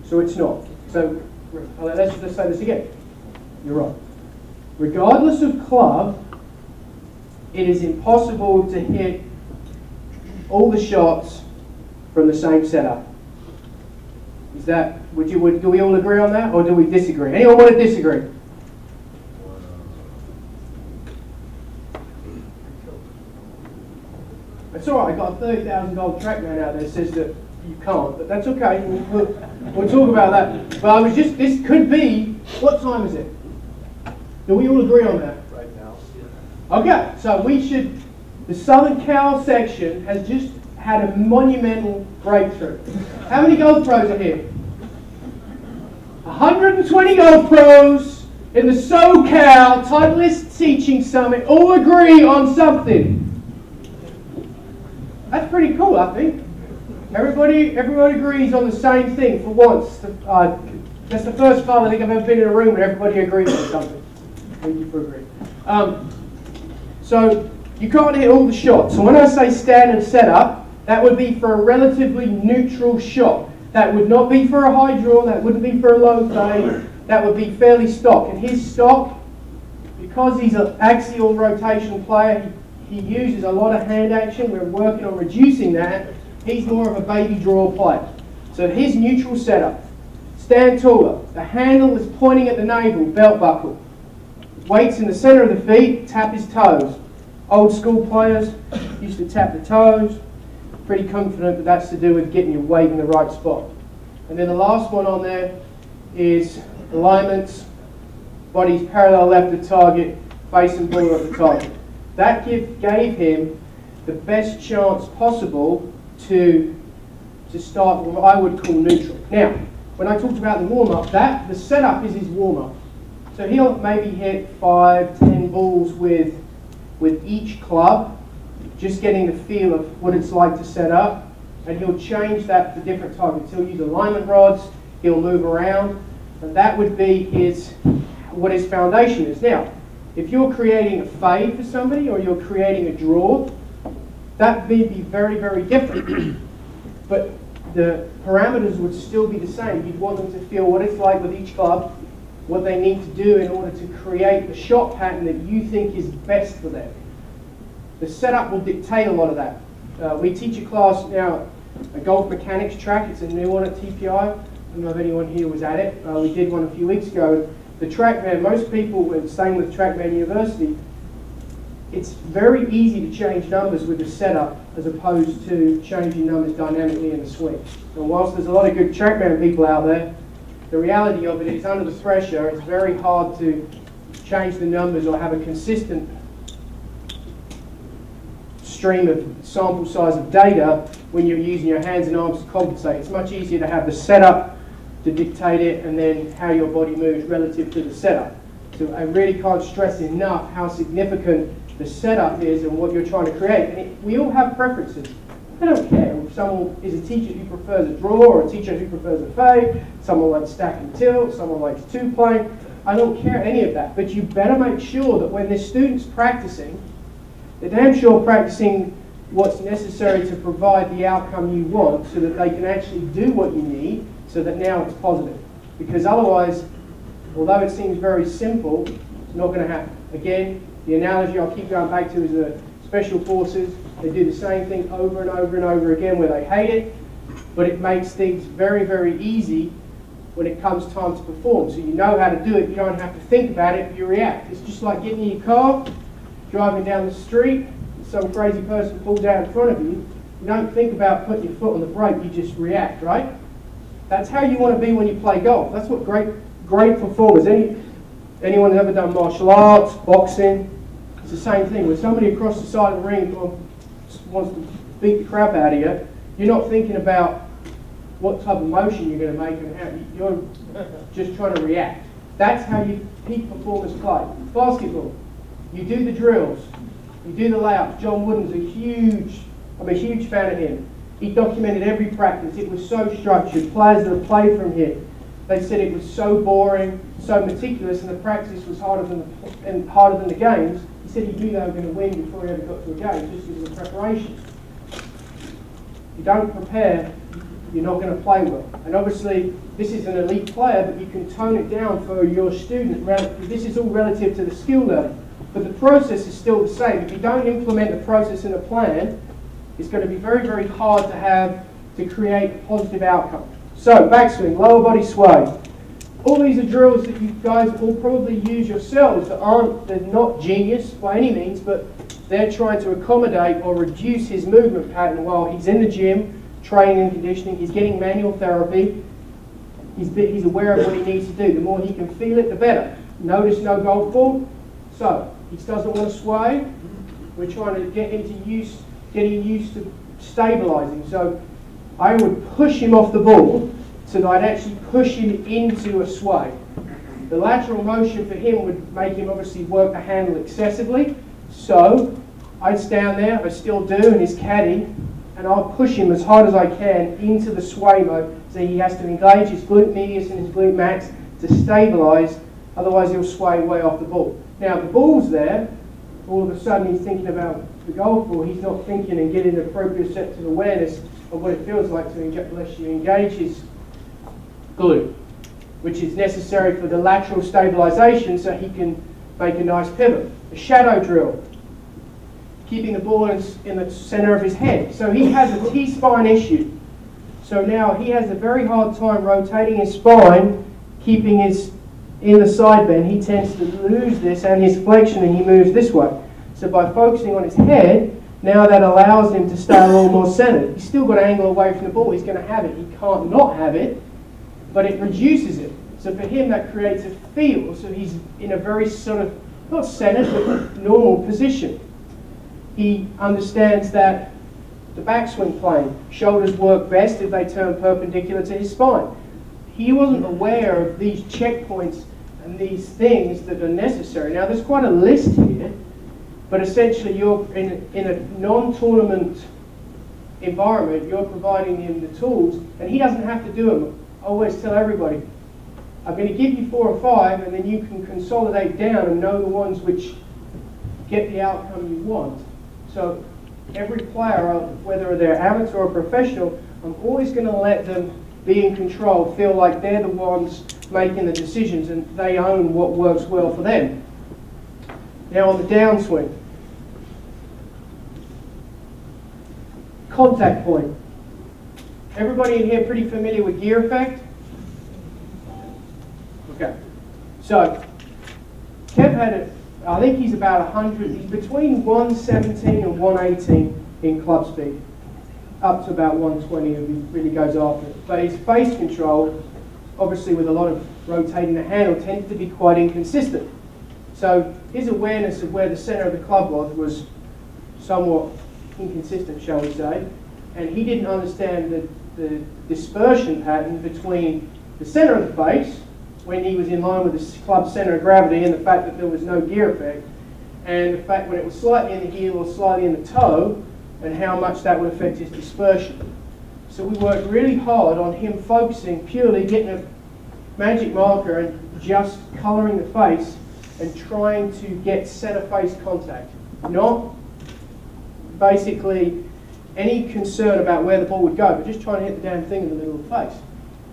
So it's not. So let's just say this again. You're right. Regardless of club, it is impossible to hit all the shots from the same setup. Is that, do we all agree on that, or do we disagree? Anyone want to disagree? That's all right. I got a $30,000 TrackMan out there that says that you can't, but that's okay. We'll talk about that. But I was just, this could be, what time is it? Do we all agree on that? Right now. Okay, so we should, the Southern Cal section has just had a monumental breakthrough. How many golf pros are here? 120 golf pros in the SoCal Titleist Teaching Summit all agree on something. That's pretty cool, I think. Everybody agrees on the same thing for once. That's the first time I think I've ever been in a room where everybody agrees on something. Thank you for agreeing. So you can't hit all the shots. So when I say standard setup, that would be for a relatively neutral shot. That would not be for a high draw. That wouldn't be for a low fade. That would be fairly stock. And his stock, because he's an axial rotation player, he uses a lot of hand action. We're working on reducing that. He's more of a baby draw player. So his neutral setup. Stand taller. The handle is pointing at the navel, belt buckle. Weights in the center of the feet, tap his toes. Old school players used to tap the toes. Pretty confident that that's to do with getting your weight in the right spot. And then the last one on there is alignments. Body's parallel left of target, facing ball at the target. That gave him the best chance possible to start what I would call neutral. Now, when I talked about the warm-up, the setup is his warm-up. So he'll maybe hit 5, 10 balls with each club, just getting the feel of what it's like to set up, and he'll change that to different targets. He'll use alignment rods, he'll move around, and that would be what his foundation is. Now, if you're creating a fade for somebody or you're creating a draw, that may be very, very different. But the parameters would still be the same. You'd want them to feel what it's like with each club, what they need to do in order to create the shot pattern that you think is best for them. The setup will dictate a lot of that. We teach a class now, a golf mechanics track. It's a new one at TPI. I don't know if anyone here was at it. We did one a few weeks ago. The TrackMan, most people, and same with TrackMan University, it's very easy to change numbers with the setup as opposed to changing numbers dynamically in the swing. And whilst there's a lot of good TrackMan people out there, the reality of it is under the pressure, it's very hard to change the numbers or have a consistent stream of sample size of data when you're using your hands and arms to compensate. It's much easier to have the setup to dictate it and then how your body moves relative to the setup. So I really can't stress enough how significant the setup is and what you're trying to create. And we all have preferences. I don't care if someone is a teacher who prefers a draw or a teacher who prefers a fade, someone likes stack and tilt, someone likes two-plane. I don't care any of that. But you better make sure that when this student's practicing, they're damn sure practicing what's necessary to provide the outcome you want so that they can actually do what you need so that now it's positive. Because otherwise, although it seems very simple, it's not going to happen. Again, the analogy I'll keep going back to is the special forces. They do the same thing over and over and over again where they hate it, but it makes things very, very easy when it comes time to perform. So you know how to do it, you don't have to think about it, you react. It's just like getting in your car, driving down the street, some crazy person pulls out in front of you. You don't think about putting your foot on the brake, you just react, right? That's how you want to be when you play golf. That's what great performers, anyone who's ever done martial arts, boxing, it's the same thing. When somebody across the side of the ring wants to beat the crap out of you, you're not thinking about what type of motion you're going to make and how you're just trying to react. That's how you peak performers play. Basketball, you do the drills, you do the layups. John Wooden's I'm a huge fan of him. He documented every practice. It was so structured. Players that have played from here, they said it was so boring, so meticulous, and the practice was harder than the games. He said he knew they were going to win before he ever got to a game, just because of the preparation. If you don't prepare, you're not going to play well. And obviously, this is an elite player, but you can tone it down for your student. This is all relative to the skill level. But the process is still the same. If you don't implement the process in a plan, it's going to be very, very hard to create a positive outcome. So, backswing, lower body sway. All these are drills that you guys will probably use yourselves they're not genius by any means, but they're trying to accommodate or reduce his movement pattern while he's in the gym, training and conditioning. He's getting manual therapy. He's aware of what he needs to do. The more he can feel it, the better. Notice no golf ball. So, he doesn't want to sway. We're trying to get him getting used to stabilizing. So, I would push him off the ball so that I'd actually push him into a sway. The lateral motion for him would make him obviously work the handle excessively. So I'd stand there, I still do, and he's caddy, and I'll push him as hard as I can into the sway mode. So he has to engage his glute medius and his glute max to stabilize, otherwise he'll sway way off the ball. Now the ball's there, all of a sudden he's thinking about the golf ball, he's not thinking and getting the appropriate set to awareness of what it feels like to unless you engage his glute, which is necessary for the lateral stabilization so he can make a nice pivot. A shadow drill, keeping the ball in the center of his head. So he has a T-spine issue. So now he has a very hard time rotating his spine, keeping his in the side bend. He tends to lose this and his flexion and he moves this way. So by focusing on his head, now that allows him to stay a little more centered. He's still got to angle away from the ball. He's going to have it. He can't not have it, but it reduces it. So for him, that creates a feel. So he's in a very sort of, not centered, but normal position. He understands that the backswing plane, shoulders work best if they turn perpendicular to his spine. He wasn't aware of these checkpoints and these things that are necessary. Now, there's quite a list here. But essentially, you're in a non-tournament environment, you're providing him the tools, and he doesn't have to do them. I always tell everybody, I'm going to give you 4 or 5, and then you can consolidate down and know the ones which get the outcome you want. So every player, whether they're amateur or professional, I'm always going to let them be in control, feel like they're the ones making the decisions, and they own what works well for them. Now on the downswing. Contact point. Everybody in here pretty familiar with gear effect? Okay. So, Kev had I think he's about 100, he's between 117 and 118 in club speed, up to about 120 if he really goes after it. But his face control, obviously with a lot of rotating the handle, tended to be quite inconsistent. So his awareness of where the center of the club was somewhat inconsistent, shall we say, and he didn't understand the dispersion pattern between the center of the face, when he was in line with the club's center of gravity, and the fact that there was no gear effect, and the fact when it was slightly in the heel or slightly in the toe, and how much that would affect his dispersion. So we worked really hard on him focusing purely, getting a magic marker and just colouring the face and trying to get center face contact. Not basically any concern about where the ball would go, but just trying to hit the damn thing in the middle of the face.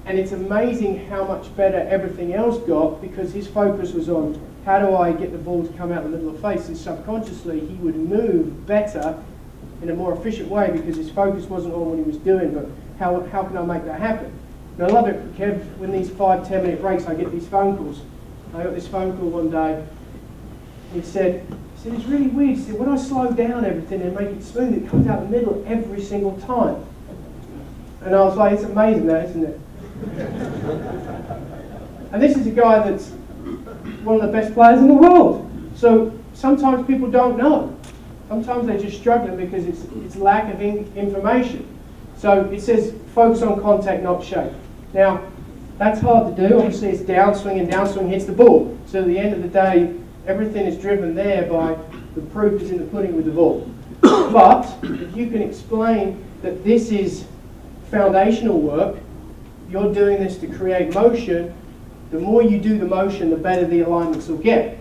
And it's amazing how much better everything else got, because his focus was on how do I get the ball to come out in the middle of the face, and subconsciously he would move better in a more efficient way because his focus wasn't on what he was doing, but how can I make that happen? And I love it, Kev, when these 5-10 minute breaks I get these phone calls. I got this phone call one day, he said, it's really weird. He said, when I slow down everything and make it smooth, it comes out the middle every single time. And I was like, it's amazing that, isn't it? And this is a guy that's one of the best players in the world. So sometimes people don't know. Sometimes they're just struggling because it's lack of information. So it says focus on contact, not shape. Now, that's hard to do. Obviously, it's downswing, and downswing hits the ball. So at the end of the day, everything is driven there by the proof is in the pudding with the ball. But if you can explain that this is foundational work, you're doing this to create motion, the more you do the motion, the better the alignments will get.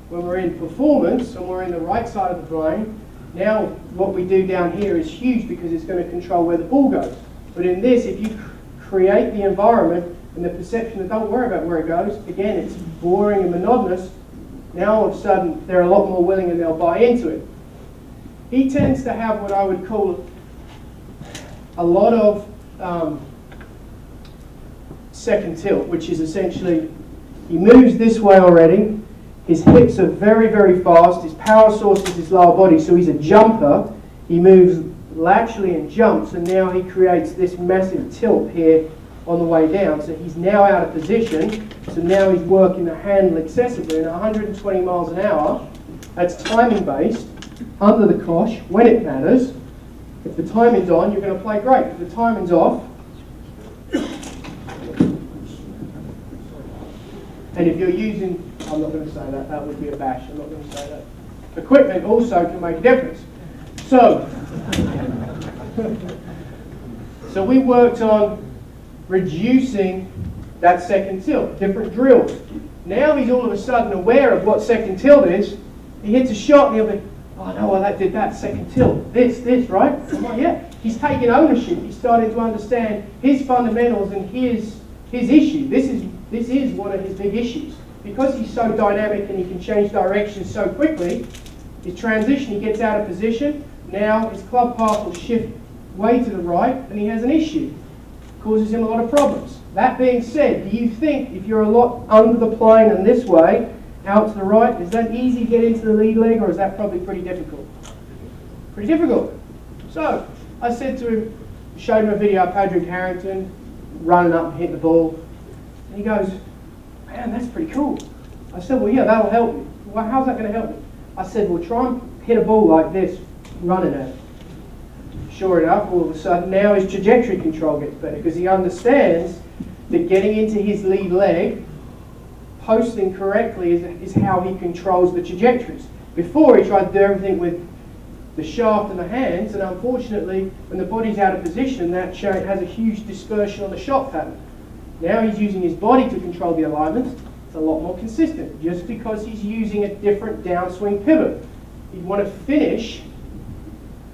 When we're in performance and we're in the right side of the brain, now what we do down here is huge because it's going to control where the ball goes. But in this, if you create the environment and the perception that don't worry about where it goes, again, it's boring and monotonous, now all of a sudden they're a lot more willing and they'll buy into it. He tends to have what I would call a lot of second tilt, which is essentially he moves this way already, his hips are very, very fast, his power source is his lower body, so he's a jumper, he moves laterally and jumps, and now he creates this massive tilt here on the way down, so he's now out of position, so now he's working the handle excessively, and at 120 miles an hour, that's timing based, under the cosh, when it matters. If the timing's on, you're going to play great. If the timing's off, and if you're using, I'm not going to say that, that would be a bash, I'm not going to say that. Equipment also can make a difference. So we worked on reducing that second tilt, different drills. Now he's all of a sudden aware of what second tilt is. He hits a shot and he'll be, oh no, well that did that second tilt, this, right? I'm like, yeah. He's taking ownership. He's starting to understand his fundamentals and his issue. This is one of his big issues. Because he's so dynamic and he can change directions so quickly, his transition, he gets out of position. Now his club path will shift way to the right and he has an issue. Causes him a lot of problems. That being said, do you think if you're a lot under the plane and this way, out to the right, is that easy to get into the lead leg, or is that probably pretty difficult? Pretty difficult. So I said to him, showed him a video of Patrick Harrington running up and hitting the ball. And he goes, man, that's pretty cool. I said, well, yeah, that'll help you. Well, how's that going to help you? I said, well, try and hit a ball like this, running at it. Sure enough, all of a sudden, now his trajectory control gets better because he understands that getting into his lead leg, posting correctly is how he controls the trajectories. Before, he tried to do everything with the shaft and the hands, and unfortunately, when the body's out of position, that has a huge dispersion on the shot pattern. Now he's using his body to control the alignment. It's a lot more consistent, just because he's using a different downswing pivot. He'd want to finish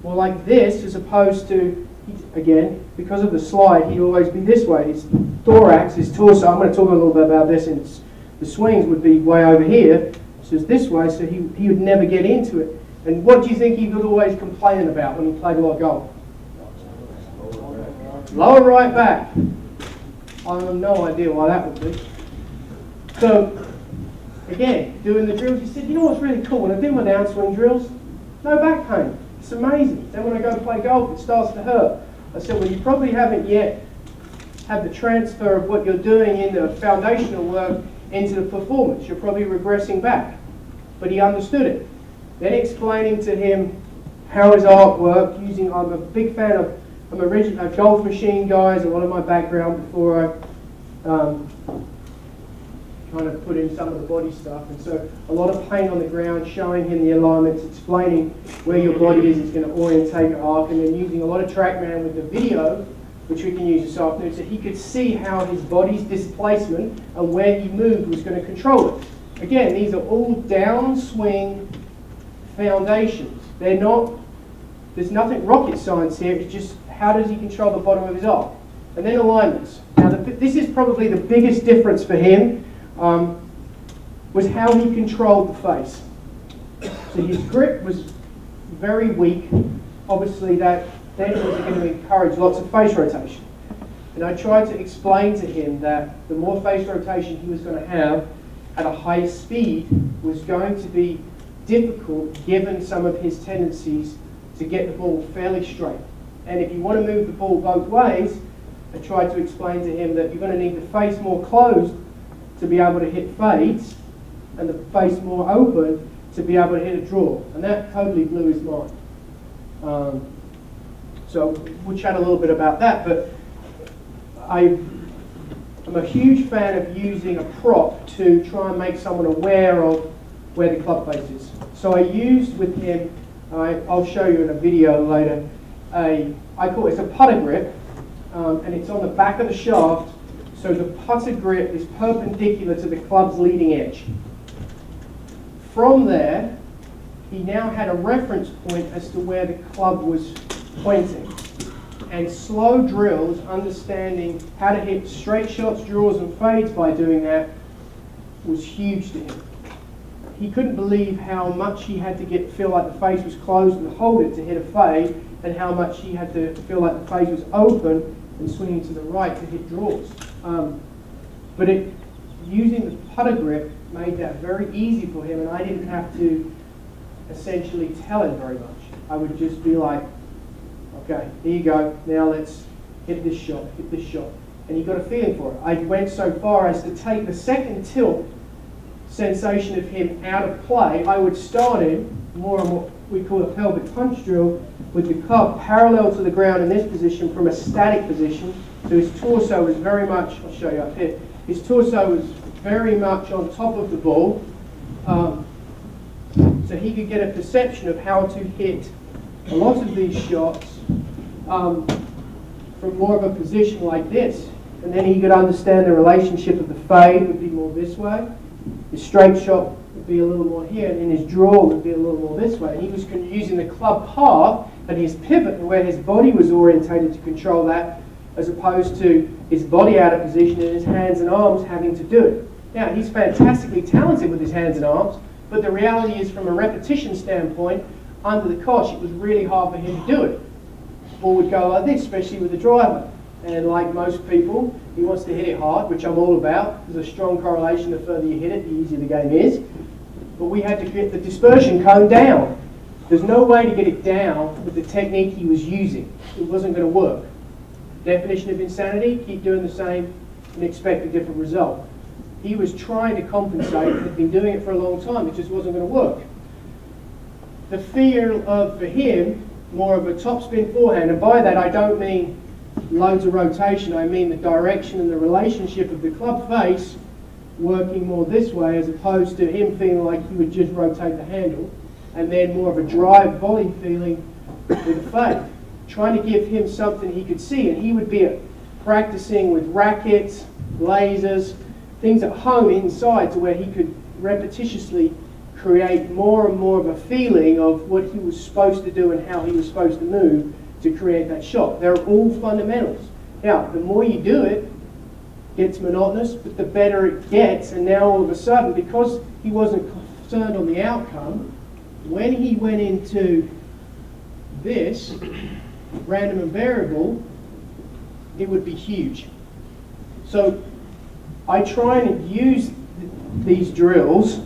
more like this, as opposed to, again, because of the slide, he'd always be this way. His thorax, his torso, I'm going to talk a little bit about this, and the swings would be way over here, so it's this way, so he would never get into it. And what do you think he would always complain about when he played a lot of golf? Lower right back. I have no idea why that would be. So Again, doing the drills, he said, you know what's really cool? When I do my downswing drills, no back pain. It's amazing. Then when I go play golf, it starts to hurt. I said, well, you probably haven't yet had the transfer of what you're doing in the foundational work into the performance. You're probably regressing back. But he understood it. Then explaining to him how his art worked, using, I'm a big fan of, I'm a golf machine guy, is a lot of my background before I kind of put in some of the body stuff. And so a lot of paint on the ground, showing him the alignments, explaining where your body is, it's going to orientate your arc, and then using a lot of TrackMan with the video, which we can use this afternoon, so he could see how his body's displacement and where he moved was going to control it. Again, these are all downswing foundations. They're not, there's nothing rocket science here, it's just how does he control the bottom of his arc. And then alignments. Now this is probably the biggest difference for him, was how he controlled the face. So his grip was very weak. Obviously that then was going to encourage lots of face rotation. And I tried to explain to him that the more face rotation he was going to have at a high speed was going to be difficult given some of his tendencies to get the ball fairly straight. And if you want to move the ball both ways, I tried to explain to him that you're going to need the face more closed to be able to hit fades, and the face more open to be able to hit a draw. And that totally blew his mind. So we'll chat a little bit about that, but I'm a huge fan of using a prop to try and make someone aware of where the club face is. So I used with him, I'll show you in a video later, I call it a putter grip, and it's on the back of the shaft, so the putter grip is perpendicular to the club's leading edge. From there, he now had a reference point as to where the club was pointing. And slow drills, understanding how to hit straight shots, draws, and fades by doing that, was huge to him. He couldn't believe how much he had to feel like the face was closed and hold it to hit a fade, and how much he had to feel like the face was open and swinging to the right to hit draws. But using the putter grip made that very easy for him, and I didn't have to essentially tell him very much. I would just be like, okay, here you go, now let's hit this shot, and he got a feeling for it. I went so far as to take the second tilt sensation of him out of play. I would start him more on what we call a pelvic punch drill, with the club parallel to the ground in this position from a static position. So his torso was very much, I'll show you up here, his torso was very much on top of the ball, so he could get a perception of how to hit a lot of these shots from more of a position like this. And then he could understand the relationship of the fade would be more this way, his straight shot would be a little more here, and his draw would be a little more this way. And he was using the club path and his pivot and where his body was orientated to control that, as opposed to his body out of position and his hands and arms having to do it. Now, he's fantastically talented with his hands and arms, but the reality is, from a repetition standpoint, under the cosh, it was really hard for him to do it. The ball would go like this, especially with the driver. And like most people, he wants to hit it hard, which I'm all about. There's a strong correlation. The further you hit it, the easier the game is. But we had to get the dispersion cone down. There's no way to get it down with the technique he was using. It wasn't going to work. Definition of insanity, keep doing the same and expect a different result. He was trying to compensate, had been doing it for a long time, it just wasn't going to work. The fear of, for him, more of a topspin forehand, and by that I don't mean loads of rotation, I mean the direction and the relationship of the club face working more this way, as opposed to him feeling like he would just rotate the handle, and then more of a drive volley feeling with the fade. Trying to give him something he could see, and he would be practicing with rackets, lasers, things at home inside, to where he could repetitiously create more and more of a feeling of what he was supposed to do and how he was supposed to move to create that shot. They're all fundamentals. Now, the more you do it, it gets monotonous, but the better it gets. And now all of a sudden, because he wasn't concerned on the outcome, when he went into this, random and variable, it would be huge. So I try and use these drills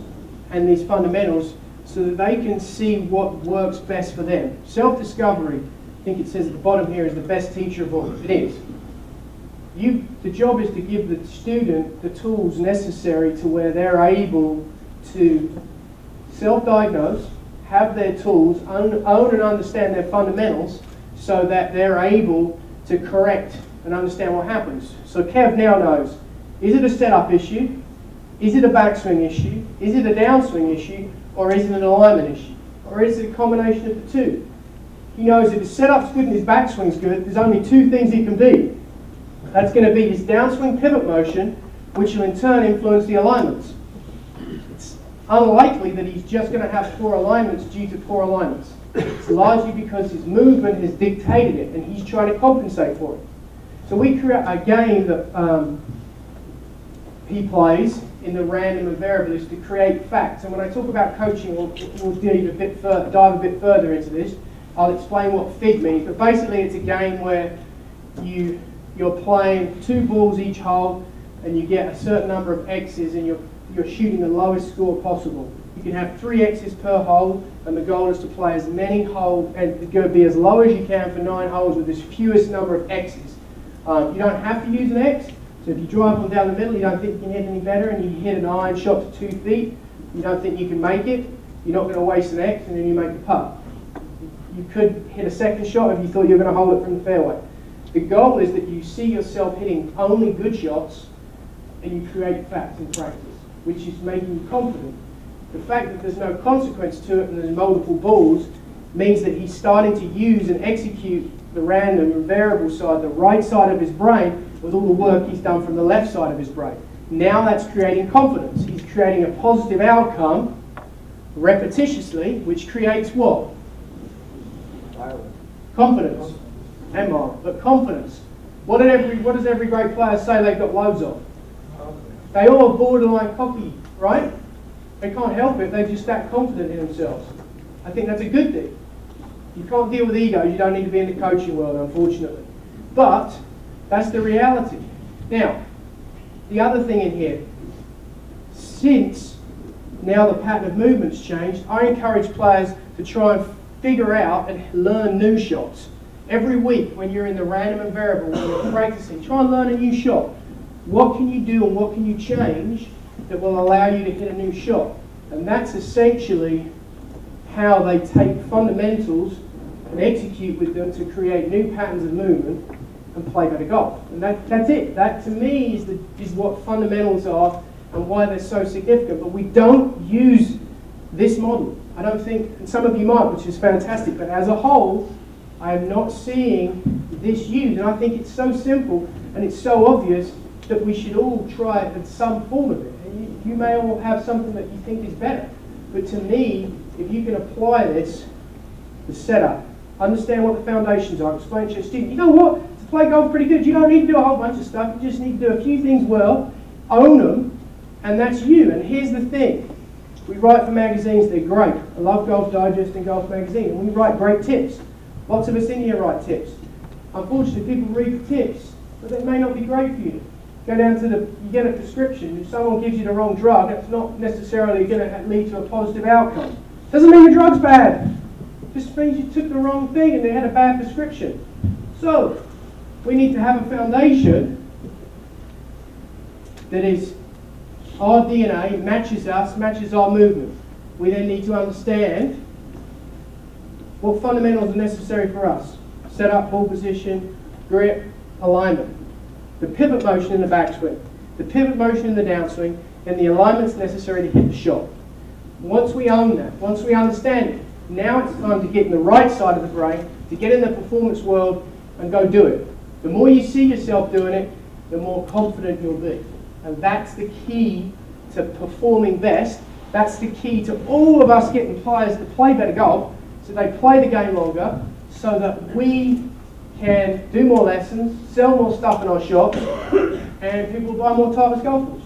and these fundamentals so that they can see what works best for them. Self-discovery, I think it says at the bottom here, is the best teacher of all. It is. The job is to give the student the tools necessary to where they're able to self-diagnose, have their tools, own and understand their fundamentals so that they're able to correct and understand what happens. So Kev now knows, is it a setup issue? Is it a backswing issue? Is it a downswing issue? Or is it an alignment issue? Or is it a combination of the two? He knows if his setup's good and his backswing's good, there's only two things he can be. That's going to be his downswing pivot motion, which will in turn influence the alignments. It's unlikely that he's just going to have poor alignments due to poor alignments. It's largely because his movement has dictated it and he's trying to compensate for it. So we create a game that he plays in the random and variable is to create facts. And when I talk about coaching, we'll dive a bit further into this. I'll explain what FIG means, but basically it's a game where you're playing 2 balls each hole and you get a certain number of X's and you're shooting the lowest score possible. You can have 3 X's per hole and the goal is to play as many holes and go be as low as you can for 9 holes with as fewest number of X's. You don't have to use an X, so if you drive one down the middle, you don't think you can hit any better and you hit an iron shot to 2 feet, you don't think you can make it, you're not going to waste an X and then you make a putt. You could hit a second shot if you thought you were going to hold it from the fairway. The goal is that you see yourself hitting only good shots and you create facts in practice, which is making you confident. The fact that there's no consequence to it and there's multiple balls means that he's starting to use and execute the random and variable side, the right side of his brain, with all the work he's done from the left side of his brain. Now that's creating confidence. He's creating a positive outcome repetitiously, which creates what? Confidence. And more, but confidence. What does every great player say they've got loads of? They all are borderline cocky, right? They can't help it, they're just that confident in themselves. I think that's a good thing. You can't deal with egos, you don't need to be in the coaching world, unfortunately. But that's the reality. Now, the other thing in here, since now the pattern of movement's changed, I encourage players to try and figure out and learn new shots. Every week when you're in the random and variable, when you're practicing, try and learn a new shot. What can you do and what can you change that will allow you to hit a new shot? And that's essentially how they take fundamentals and execute with them to create new patterns of movement and play better golf. And that's it. That to me is what fundamentals are and why they're so significant. But we don't use this model. I don't think, and some of you might, which is fantastic, but as a whole, I am not seeing this used. And I think it's so simple and it's so obvious that we should all try it in some form of it. And you may all have something that you think is better. But to me, if you can apply this, the setup, understand what the foundations are, explain to your student, you know what, to play golf pretty good, you don't need to do a whole bunch of stuff, you just need to do a few things well, own them, and that's you. And here's the thing, we write for magazines, they're great. I love Golf Digest and Golf Magazine, and we write great tips. Lots of us in here write tips. Unfortunately, people read the tips, but they may not be great for you. Go down to you get a prescription. If someone gives you the wrong drug, that's not necessarily going to lead to a positive outcome. Doesn't mean the drug's bad. Just means you took the wrong thing and they had a bad prescription. So, we need to have a foundation that is our DNA, matches us, matches our movement. We then need to understand what fundamentals are necessary for us. Setup, ball position, grip, alignment. The pivot motion in the backswing, the pivot motion in the downswing, and the alignments necessary to hit the shot. Once we own that, once we understand it, now it's time to get in the right side of the brain, to get in the performance world and go do it. The more you see yourself doing it, the more confident you'll be. And that's the key to performing best. That's the key to all of us getting players to play better golf, so they play the game longer, so that we can do more lessons, sell more stuff in our shops, and people buy more Titleist golf balls.